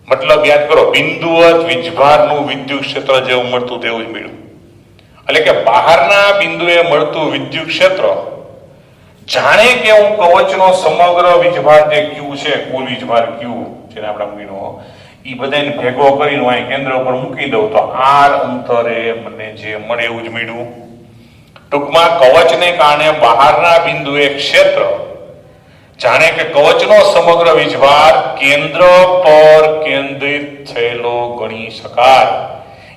મતલબ યાદ કરો, બિંદુવત વીજભારનું વિદ્યુત ક્ષેત્ર જેવું મળતું તેવું જ મળ્યું. એટલે કે બહારના બિંદુએ મળતું વિદ્યુત ક્ષેત્ર જાણે કે હું કવચનો સમગ્ર વીજભાર જે Q છે, કુલ વીજભાર Q જેને આપણે મૂકીનો, એ બધાને ભેગો કરીને અહીં કેન્દ્ર ઉપર મૂકી દઉં તો r અંતરે મને જે મળે એવું જ મળ્યું. ટૂંકમાં કવચને કારણે બહારના બિંદુએ ક્ષેત્ર જાણે કે કવચનો સમગ્ર વીજભાર કેન્દ્ર પર કેન્દ્રિત થયેલો ગણી શકાય.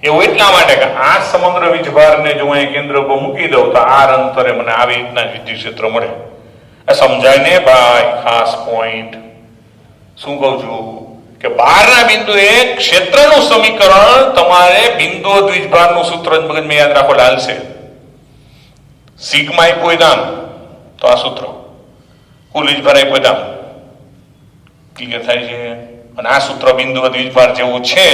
એવું એટલા માટે કે આ સમગ્ર વીજભારને જો અહીં કેન્દ્ર પર મૂકી દઉં તો r અંતરે મને આવી રીતના વિદ્યુત ક્ષેત્ર મળે. સમજાય ને ભાઈ? ખાસ પોઈન્ટ શું કહું છું કે બહારના બિંદુએ ક્ષેત્રનું સમીકરણ તમારે બિંદુ દ્વિજભારનું સૂત્ર મગજમાં યાદ રાખો, હાલશે. સિગ્મા આપ્યું દામ તો આ સૂત્ર, કુલ વીજભાર આપ્યું દામ, ક્લિયર થાય છે. અને આ સૂત્ર બિંદુ વીજભાર જેવું છે,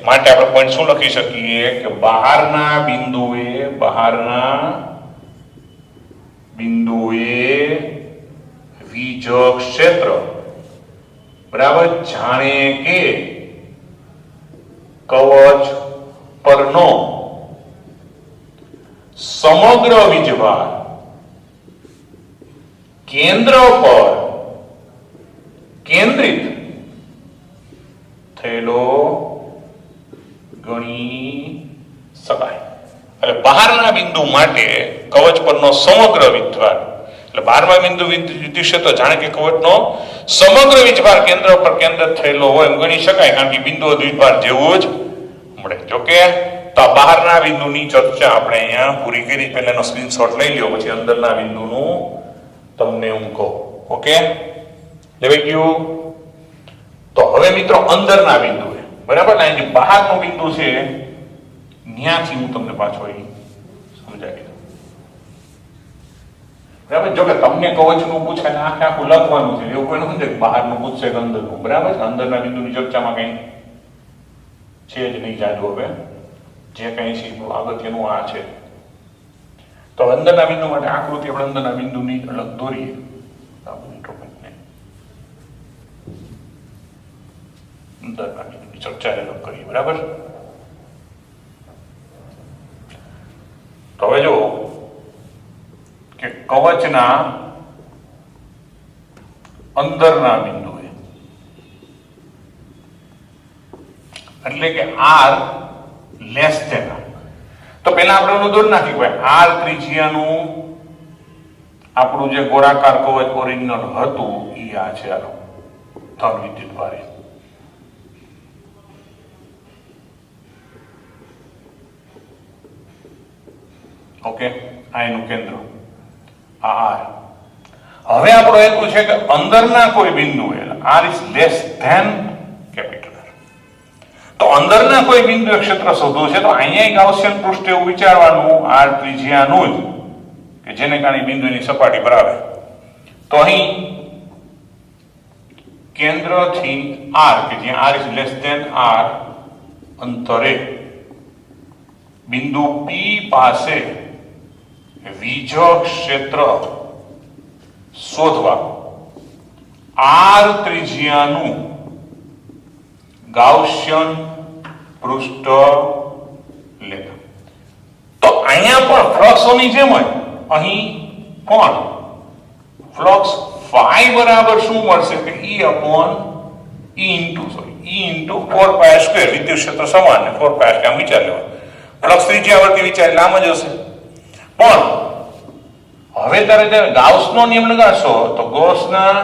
માટે આપણે પોઈન્ટ શું લખી શકીએ કે બહારના બિંદુએ વીજ ક્ષેત્ર બરાબર જાણે કે કવચ પરનો સમગ્ર વીજભાર કેન્દ્ર પર કેન્દ્રિત થયેલો ગણી શકાય. એટલે બહારના બિંદુ માટે કવચ પરનો સમગ્ર વીજભાર, એટલે 12મા બિંદુ વિદ્યુત ક્ષેત્ર જાણે કે કવચનો સમગ્ર વીજભાર કેન્દ્ર પર કેન્દ્રિત થયેલો હોય એમ ગણી શકાય, કારણ કે બિંદુ વીજભાર જેવું જ મળે. જોકે તો બહારના બિંદુની ચર્ચા આપણે અહીંયા પૂરી કરી. પહેલાનો સ્ક્રીનશોટ લઈ લ્યો, પછી અંદરના બિંદુનું તમને હું કહું. ઓકે, લેવાઈ ગયું? તો હવે મિત્રો અંદરના બિંદુ બરાબર ને, જે બહારનું બિંદુ છે ત્યાંથી હું તમને પાછો સમજાવી દઉં. બરાબર, જો કે તમને કવચનું પૂછે ને આખે આખું લખવાનું છે, એવું કોઈ નથી કે બહારનું પૂછશે કે અંદરનું. બરાબર છે, અંદરના બિંદુની ચર્ચામાં કઈ છે જ નહીં જાજુ. હવે જે કઈ છે અગત્યનું આ છે. તો અંદરના બિંદુ માટે આકૃતિ આપણે અંદરના બિંદુની અલગ દોરીએ. અંદરના બિંદુની ચર્ચા અલગ કરીએ. બરાબર, તો હવે જો કે કવચના અંદરના બિંદુએ એટલે કે r લેસ ધેન, તો પહેલા આપણે ઓલું દોરી નાખી ભાઈ, આર ત્રિજ્યાનું આપણું જે ગોળાકાર કવચ ઓરિજિનલ હતું એ આ છે, આનો ધન વિદ્યુતભારી. ઓકે, આ એનું કેન્દ્ર, આ આર. હવે આપણો હેતુ છે કે અંદરના કોઈ બિંદુએ r is less than capital R, તો અંદરના કોઈ બિંદુએ ક્ષેત્ર શોધવું છે. તો અહીંયા ગાઉસિયન પૃષ્ઠ એવું વિચારવાનું આર ત્રિજ્યાનું જ કે જેને કારણે બિંદુની સપાટી પર આવે. તો અહીં કેન્દ્રથી આર કે જ્યાં r is less than R અંતરે બિંદુ પી પાસે વીજ ક્ષેત્ર શોધવા આર ત્રિજ્યાનું ગાઉસિયન પૃષ્ઠ લેતા. તો અહીંયા પણ ફ્લક્સોની જેમ જ અહીં પણ ફ્લક્સ ફાઈ બરાબર શું મળશે કે E અપોન E ઇન્ટુ 4 પાય સ્ક્વેર. વિદ્યુત ક્ષેત્ર સમાન ને 4 પાય સ્ક્વેર વિચાર લેવા. ફ્લક્સ ત્રિજ્યાવર્તી વિચાર લાંબ જ હશે. પણ હવે તારે જ્યારે ગાઉસનો નિયમ લગાડશો તો ગૌસના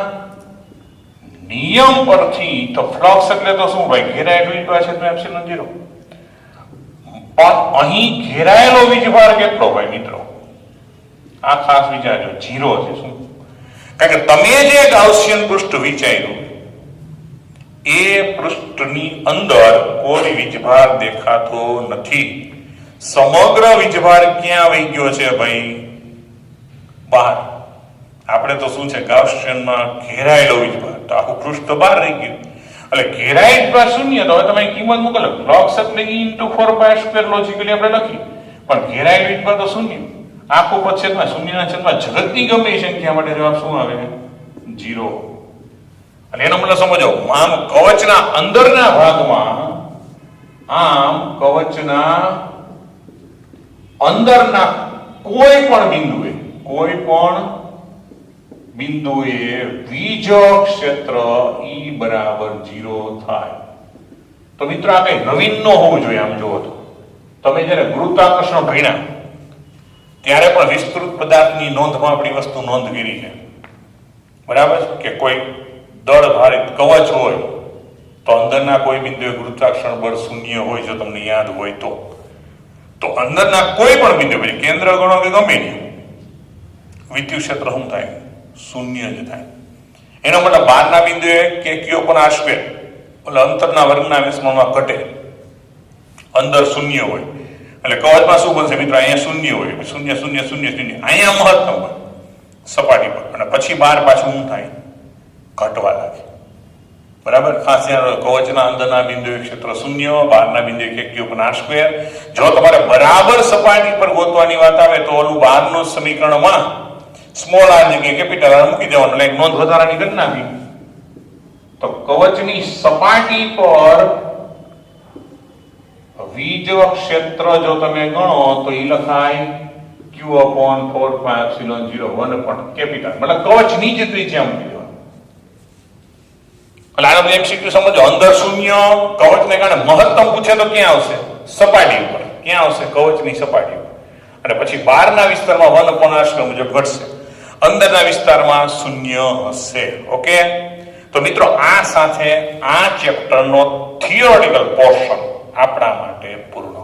નિયમ પરથી તો ફ્લક્સ એટલે તો શું ભાઈ, ઘેરાયેલું વીજભાર છે એપ્સિલોન 0. પણ અહીં ઘેરાયેલો વીજભાર કેટલો ભાઈ મિત્રો, આ ખાસ વિચારજો, 0 છે. શું? કારણ કે તમે જે ગાઉસિયન પૃષ્ઠ વિચાર્યું એ પૃષ્ઠની અંદર કોઈ વીજભાર દેખાતો નથી. સમગ્ર વીજભાર ક્યાં વહી ગયો છે ભાઈ? બહાર. આપણે તો શું છે, ગાઉસિયનમાં ઘેરાયેલો વીજભાર, તો આખું પૃષ્ઠ બહાર રહી ગયું. એટલે ઘેરાયેલ વીજભાર શૂન્ય. તો હવે તમે કિંમત મોકલો, ફ્લક્સ એટલે E ઇન્ટુ 4 પાય સ્ક્વેર લોજિકલી આપણે લખી, પણ ઘેરાયેલ વીજભાર તો શૂન્ય. આખું પદ છેદમાં શૂન્યના છેદમાં જગતની ગમે એ સંખ્યા માટે જવાબ શું આવે? 0. અને એનો મતલબ સમજો, આમ કવચના અંદરના ભાગમાં, આમ કવચના અંદરના કોઈ પણ બિંદુએ વીજ ક્ષેત્ર E બરાબર 0 થાય. તો મિત્રો આ કઈ નવીન ન હોવું જોઈએ. આમ જુઓ તો તમે જયારે ગુરુત્વાકર્ષણ ભણ્યા ત્યારે પણ વિસ્તૃત પદાર્થની નોંધમાં આપણી વસ્તુ નોંધ કરી છે, બરાબર? કે કોઈ દળ ભારિત કવચ હોય તો અંદરના કોઈ બિંદુએ ગુરુત્વાકર્ષણ બળ શૂન્ય હોય, જો તમને યાદ હોય તો અંદરના કોઈ પણ બિંદુ, કેન્દ્ર ગણો કે ગમે નહીં, વિદ્યુત ક્ષેત્ર શું થાય? શૂન્ય જ થાય. એનો મતલબ બહારના બિંદુએ કે કયો પણ આ સ્ક્વેર એટલે અંતરના વર્ગના વિસ્મણમાં ઘટે, અંદર શૂન્ય હોય. એટલે કવચમાં શું બનશે મિત્રો? અહીંયા શૂન્ય હોય, 0 0 0 0. અહીંયા મહત્તમ હોય સપાટી પર, અને પછી બહાર પાછું શું થાય? ઘટવા લાગે. બરાબર? ખાસ ધ્યાન, કવચના અંદરના બિંદુએ ક્ષેત્ર શૂન્ય, બહારના બિંદુએ કે કયો પણ આર સ્ક્વેર. જો તમારે બરાબર સપાટી પર ગોતવાની વાત આવે તો ઓલું બહારનું સમીકરણમાં સ્મોલ આર જગ્યાએ કેપિટલ આર મૂકી દેવાનું, એટલે એક નોંધ વધારાની કરી નાખી. તો કવચની સપાટી પર વીજ ક્ષેત્ર જો તમે ગણો તો એ લખાય Q અપોન 4 પાય એપ્સિલોન 0 1 પણ કેપિટલ, મતલબ કવચની જ ત્રિજ્યા મૂકી દેવાનું. એટલે આનો MCQ સમજો, અંદર શૂન્ય, કવચને કારણે મહત્તમ પૂછે તો ક્યાં આવશે? સપાટી ઉપર. ક્યાં આવશે? કવચની સપાટી ઉપર. અને પછી બહારના વિસ્તારમાં 1 અપોન r સ્ક્વેર મુજબ ઘટશે, અંદરના વિસ્તારમાં શૂન્ય હશે. ઓકે, તો મિત્રો આ સાથે આ ચેપ્ટરનો થિયોરેટિકલ પોર્શન આપણા માટે પૂર્ણ.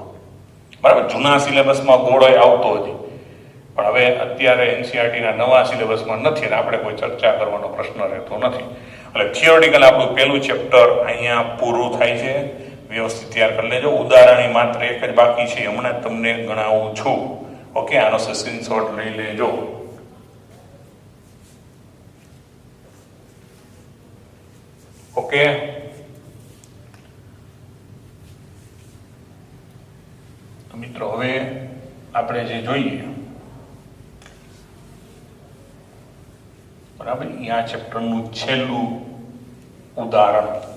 બરાબર? જૂના સિલેબસમાં ગોળો આવતો હતી, પણ હવે અત્યારે એનસીઆરટીના નવા સિલેબસમાં નથી, એટલે આપણે કોઈ ચર્ચા કરવાનો પ્રશ્ન રહેતો નથી. એટલે થિયોરેટિકલ આપણું પહેલું ચેપ્ટર અહીંયા પૂરું થાય છે. વ્યવસ્થિત તૈયાર કરી લેજો. ઉદાહરણની માત્ર એક જ બાકી છે, હમણાં તમને ગણાવું છું. ઓકે, આનો સ્ક્રીનશોટ લઈ લેજો. ઓકે, તો મિત્રો હવે આપણે જે જોઈએ, બરાબર, આ ચેપ્ટરનું છેલ્લું ઉદાહરણ.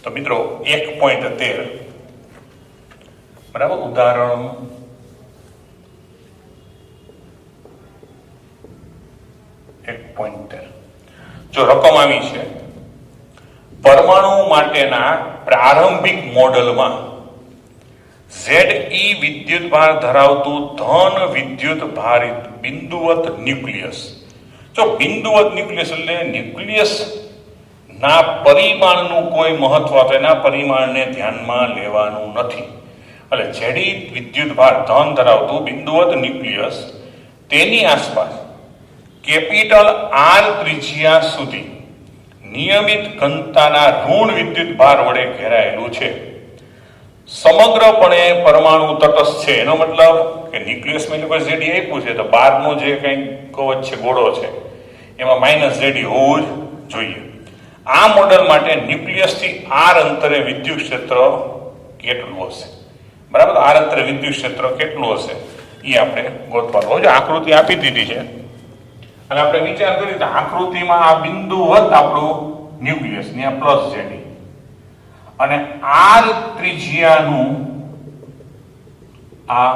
તો મિત્રો 1.13, બરાબર, ઉદાહરણ 1.13. જો રકમ આવી છે પરમાણુ માટેના પ્રારંભિક મોડલમાં Ze વિદ્યુતભાર ધરાવતું ધન વિદ્યુત ભારિત બિંદુવત ન્યુક્લિયસ. જો બિંદુવત ન્યુક્લિયસ એટલે ન્યુક્લિયસ ના પરિમાણનું કોઈ મહત્વ તો એના પરિમાણને ધ્યાનમાં લેવાનું નથી. એટલે જેડી વિદ્યુતભાર ધન ધરાવતું બિંદુવત ન્યુક્લિયસ તેની આસપાસ કેપિટલ આર ત્રિજ્યા સુધી નિયમિત ઘનતાના ઋણ વિદ્યુતભાર વડે ઘેરાયેલું છે. સમગ્રપણે પરમાણુ તટસ્થ છે. એનો મતલબ કે ન્યુક્લિયસમાં લોકો જેડી આપ્યું છે તો બહારનો જે કંઈ કવચ છે ગોળો છે એમાં માઇનસ જેડી હોવું જ જોઈએ. આ મોડલ માટે ન્યુક્લિયસથી આર અંતરે વિદ્યુત ક્ષેત્ર કેટલું હશે? બરાબર, આર અંતરે વિદ્યુત ક્ષેત્ર કેટલું હશે એ આપણે ગોતવાનું હોય. આકૃતિ આપી દીધી છે અને આપણે વિચાર કરીએ તો આકૃતિમાં આ બિંદુવત આપણું ન્યુક્લિયસ ત્યાં પ્લસ જેડી અને આર ત્રિજ્યાનું આ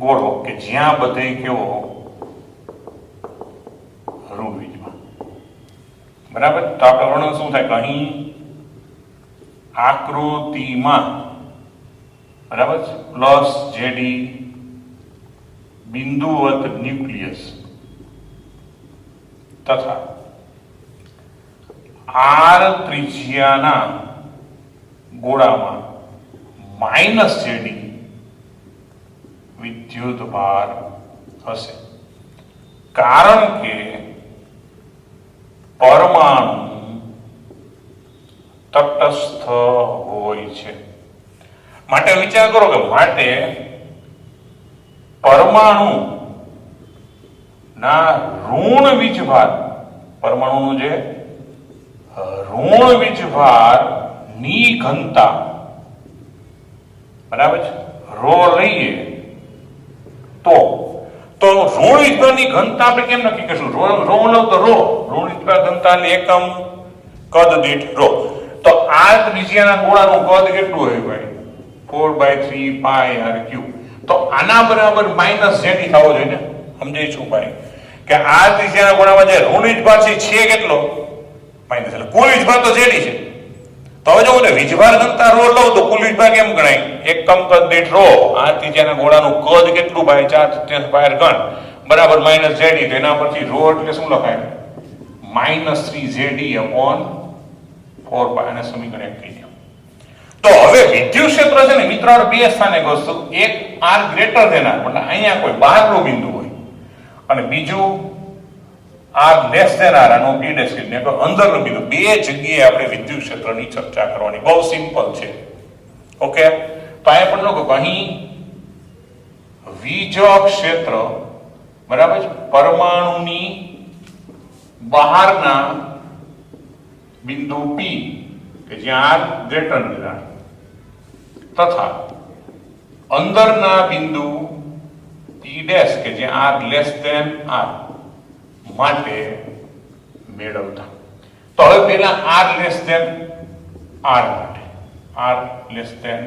ગોળો કે જ્યાં બધે કેવો ઋણ. બરાબર, તો આપણે વર્ણન શું થાય કે અહીં આકૃતિમાં બરાબર પ્લસ જેડી બિંદુવત ન્યુક્લિયસ તથા આર ત્રિજ્યાના ગોળામાં માઇનસ જેડી વિદ્યુત ભાર હશે. કારણ કે પરમાણુ તટસ્થ હોય છે. માટે વિચાર કરો કે માટે પરમાણુ ના ઋણ વીજભાર પરમાણુનું જે ઋણ વીજભાર ની ઘનતા બરાબર છે રો લઈએ તો ઋણ વીજભારની ઘનતા આપણે કેમ નક્કી કરીશું? રો લો તો રો ઋણ વીજભાર ઘનતા એકમ કદ દીઠ રો. તો આ ત્રિજ્યાના ગોળાનું કદ કેટલું હોય ભાઈ? 4/3 પાઈ આર ક્યુ. તો આના બરાબર માઇનસ જેડી થવો જોઈએ ને. સમજાય છું ભાઈ કે આ ત્રિજ્યાના ગોળામાં જે ઋણ વીજભાર છે કેટલો? માઇનસ. એટલે કુલ વીજભાર તો જેડી છે. તો હવે જો હું વીજભાર ઘનતા રો લઉં તો કુલ વીજભાર કેમ ગણાય? એકમ કદ દીઠ રો. આ ત્રિજ્યાના ગોળાનું કદ કેટલું ભાઈ? 4/3 પાઈ ઘન બરાબર માઇનસ જેડી. તો એના પરથી રો એટલે શું લખાય? -3 જેડી અપોન 4 પાઈ. અને સમીકરણ 1 થઈ ગયું. તો હવે વિદ્યુત ક્ષેત્ર છે ને મિત્રો આપણે બે સ્થાને ગોતશું. એક આર ગ્રેટર ધેન આર એટલે અહીંયા કોઈ બહારનું બિંદુ હોય અને બીજું આર લેસ ધેન આર આનો બી ડેશ એટલે અંદરનું બિંદુ. બે જગ્યાએ આપણે વિદ્યુત ક્ષેત્રની ચર્ચા કરવાની. બહુ સિમ્પલ છે. ઓકે, તો અહીંયા પણ લોકો અહીં વીજ ક્ષેત્ર બરાબર પરમાણુની બહારના બિંદુ પી કે જ્યાં આર ગ્રેટર ધેન આર તથા અંદરના બિંદુ પી ડેશ કે જ્યાં આર લેસ ધેન આર માટે મેળવતા. તો હવે પહેલા આર લેસ ધેન આર માટે આર લેસ ધેન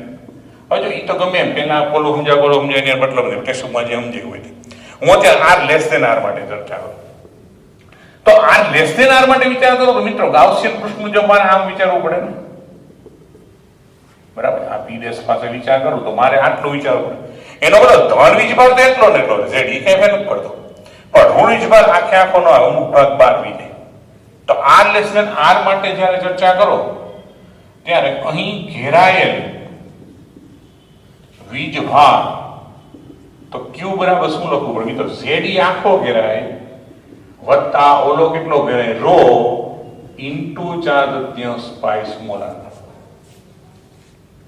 હવે જો એ તો ગમે એમ પહેલા પોલો સમજાય એનો મતલબ નહીં ટેસ્ટમાં જે સમજાયું હોય હું અત્યારે આર લેસ ધેન આર માટે ચર્ચા કરું. તો આર લેસ ધેન આર માટે વિચાર કરો તો મિત્રો ગાઉસિયન પૃષ્ઠ મુજબ મારે આમ વિચારવું પડે ને. બરાબર, આ પી ડેશ પાસે વિચાર કરું તો મારે આટલું વિચારવું પડે. એનો બધો ધન વીજભાર તો એટલો ને એટલો ઝેડ એ કઈ ફેર નથી પડતો. પણ ઋણ વીજભાર આખે આખો નો અમુક ભાગ બહાર વી જાય. તો આર લેસ ધેન આર માટે જ્યારે ચર્ચા કરો ત્યારે અહીં ઘેરાયેલ વીજભાર તો ક્યુ બરાબર શું લખવું પડે મિત્રો? ઝેડી આખો ઘેરાય વત્તા ઓલો કેટલો ઘેરાય રો ઇન્ટુ 4/3 પાઈ સ્મોલ આર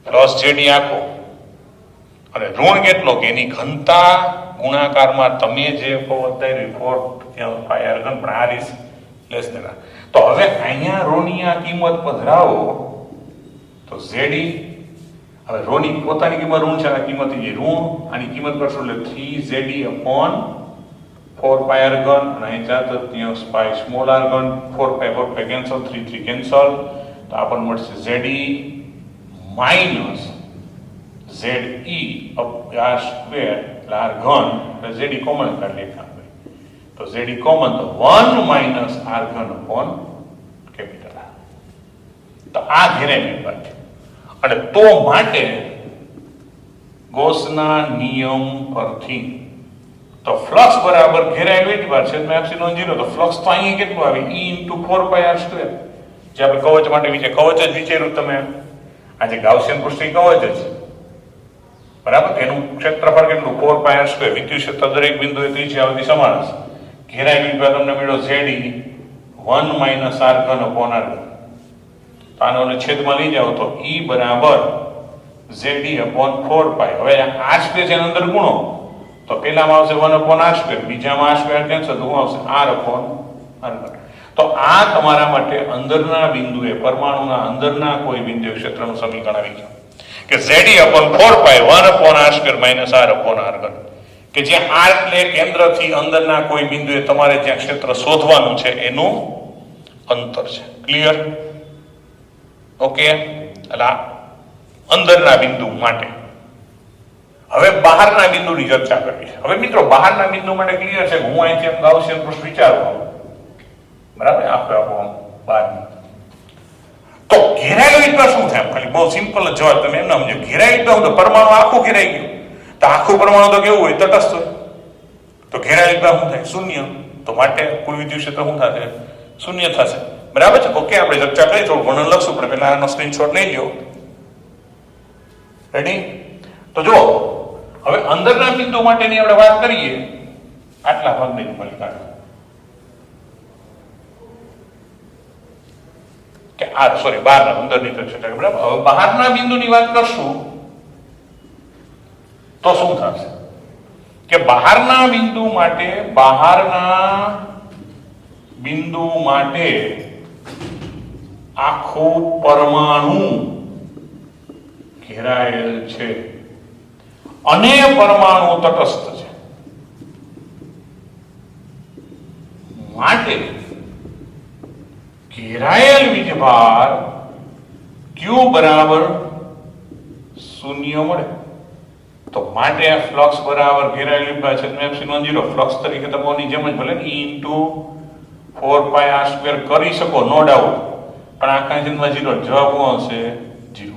પ્લસ જેડી આખો અને ઋણ કેટલો કે એની ઘનતા ગુણાકારમાં તમે જે વધારી 4/3 પાઈ આર ઘન પણ r is less than R. તો હવે અહીંયા રો ની આ કિંમત પધરાવો તો ઝેડી હવે રો ની પોતાની કિંમત ઋણ છે, આ કિંમત જે ઋણ આની કિંમત કરશો એટલે 3 જેડી અપોન 4 પાઈ આર ઘન અને અહીં 4/3 પાઈ સ્મોલ આર ઘન 4 પાઈ કેન્સલ 3 કેન્સલ તો આપણને મળશે જેડી માઇનસ ZE આર સ્ક્વેર એટલે આર ઘન એટલે ZE કોમન કાઢી લેખા. તો ZE કોમન તો 1 માઇનસ R ઘન અપોન કેપિટલ R. તો આ ઘેરાયેલ વિભાગ છે. અને તો માટે ગોસના નિયમ પરથી તો ફ્લક્સ બરાબર ઘેરાયેલ વિભાગ છે એપ્સિલોન 0, તો ફ્લક્સ તો અહીં કેટલું આવે E × 4πr². જે આપણે કવચ માટે કવચ જ વિચાર્યું તમે, આજે ગાઉસિયન પૃષ્ઠ કવચ જ છે બરાબર. એનું ક્ષેત્રફળ કેટલું 4πr². વિદ્યુત ક્ષેત્ર દરેક બિંદુએ ત્રિજ્યાથી સમાન છે. ઘેરાયેલ વિભાગ તમને મળ્યો ZE 1 માઇનસ R ઘન અપોન R ઘન. તો આનો છેદમાં લઈ જાઓ તો E બરાબર ZE અપોન 4π. હવે R² છે અંદર ગુણો તો પેલામાં આવશે 1 અપોન R², બીજામાં R² કેન્સલ તો શું આવશે R અપોન R ઘન. તો આ તમારા માટે અંદરના બિંદુએ પરમાણુના અંદરના કોઈ બિંદુએ ક્ષેત્રનું સમીકરણ આવી ગયું કે ZE upon 4π 1 upon R² minus R upon R ઘન. કે જ્યાં R એટલે કેન્દ્રથી અંદરના કોઈ બિંદુએ તમારે જ્યાં ક્ષેત્ર શોધવાનું છે એનું અંતર છે. ક્લિયર? ઓકે. એટલે અંદરના બિંદુ માટે. હવે બહારના બિંદુની ચર્ચા કરવી છે. હવે મિત્રો બહારના બિંદુ માટે ક્લિયર છે કે હું અહીંથી એમ ગાઉસિયન પૃષ્ઠ વિચારું બરાબર આપો બહાર. તો ઘેરાયેલો વિભાગ શું થાય? ખાલી બહુ સિમ્પલ જ જવાબ તમે એમ ના સમજો. ઘેરાયેલો વિભાગ તો પરમાણુ આખું ઘેરાઈ ગયું, તો આખું પરમાણુ તો કેવું હોય તટસ્થ હોય. તો ઘેરાયેલો વિભાગ શું થાય? શૂન્ય. તો માટે કુલ વિદ્યુત ક્ષેત્ર શું થશે? શૂન્ય થશે. બરાબર છે. ઓકે, આપણે ચર્ચા કરી થોડું ઘણું લખશું પણ પહેલા આનો સ્ક્રીનશોટ લઈ લો. રેડી? તો જો હવે અંદરના બિંદુ માટેની આપણે વાત કરીએ, આટલા ભાગની મળી કાઢો કે આ સોરી બહારના અંદરની તો છે બરાબર. હવે બહારના બિંદુની વાત કરશું તો શું થશે કે બહારના બિંદુ માટે આખું પરમાણુ ઘેરાયેલ છે અને પરમાણુ તટસ્થ છે. માટે ઘેરાયેલ વીજભાર Q બરાબર 0 મળે. તો માટે આ ફ્લક્સ બરાબર ઘેરાયેલ વિભાગ છે એપ્સિલોન 0 ફ્લક્સ તરીકે તમારી જેમ જ ભલે E × 4πr² કરી શકો નો ડાઉટ, પણ આખા છેદમાં 0 જવાબ શું આવશે? 0.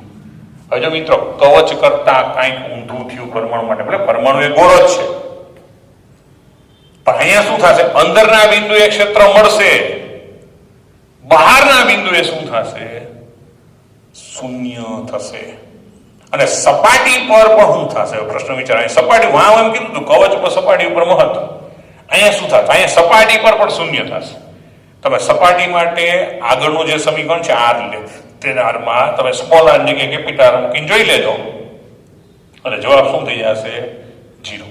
હવે જો મિત્રો કવચ કરતા કંઈક ઊંધું થયું પરમાણુ માટે, ભલે પરમાણુ એ ગોળો જ છે પણ અહીંયા શું થશે? અંદરના બિંદુએ ક્ષેત્ર મળશે, બહારના બિંદુએ શું થશે? શૂન્ય થશે. અને સપાટી પર પણ શું થશે? પ્રશ્ન વિચાર. સપાટી વાવ એમ કીધું તું કવચ પર સપાટી ઉપર મહત્વ, અહીંયા શું થશે? અહીંયા સપાટી પર પણ શૂન્ય થશે. તમે સપાટી માટે આગળનું જે સમીકરણ છે R લે તેના આરમાં તમે સ્મોલ r ની જગ્યાએ કેપિટલ R મૂકીને જોઈ લેજો અને જવાબ શું થઈ જશે? 0.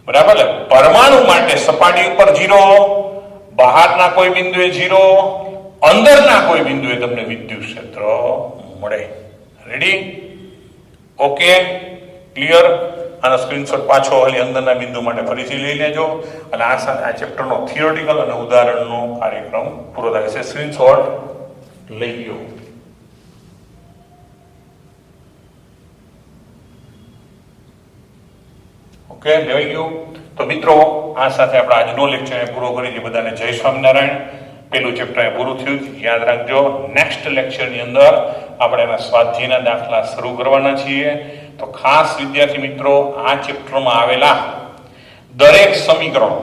બરાબર. પરમાણુ માટે સપાટી ઉપર 0, બહારના કોઈ બિંદુએ 0, અંદરના કોઈ બિંદુએ તમને વિદ્યુત ક્ષેત્ર મળે. રેડી? Okay, clear? આનો સ્ક્રીનશોટ પાછો હાલી અંદરના બિંદુ માટે ફરીથી લઈ લેજો અને આ સાથે આ ચેપ્ટરનો થિયોરિટિકલ અને ઉદાહરણનો કાર્યક્રમ પૂરો થાય છે. સ્ક્રીનશોટ લઈ લો. ઓકે, લેવાઈ ગયું? તો મિત્રો આ સાથે આપણે આજનો લેક્ચર પૂરો કરી બધાને જય સ્વામિનારાયણ. પેલું ચેપ્ટર પૂરું થયું. યાદ રાખજો નેક્સ્ટ લેક્ચરની અંદર આપણે એના સ્વાધ્યાયના દાખલા શરૂ કરવાના છીએ. તો ખાસ વિદ્યાર્થી મિત્રો આ ચેપ્ટરમાં આવેલા દરેક સમીકરણો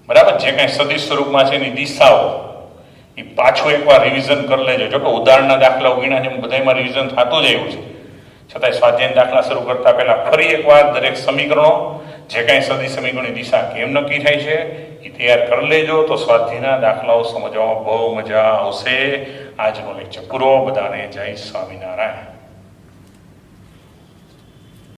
બરાબર જે કાંઈ સદિશ સ્વરૂપમાં છે એની દિશાઓ એ પાછું એકવાર રિવિઝન કરી લેજો. જો કે ઉદાહરણના દાખલા ગણ્યા છે બધામાં રિવિઝન થતું જ આવ્યું છે, છતાંય સ્વાધ્યાય દાખલા શરૂ કરતા પહેલા ફરી એકવાર દરેક સમીકરણો જે કાંઈ સદિશ સમીકરણની દિશા કેમ નક્કી થાય છે એ તૈયાર કરી લેજો. તો સ્વાધ્યાયના દાખલાઓ સમજવામાં બહુ મજા આવશે. આજનો લેક્ચર પૂરો. બધાને જય સ્વામિનારાયણ.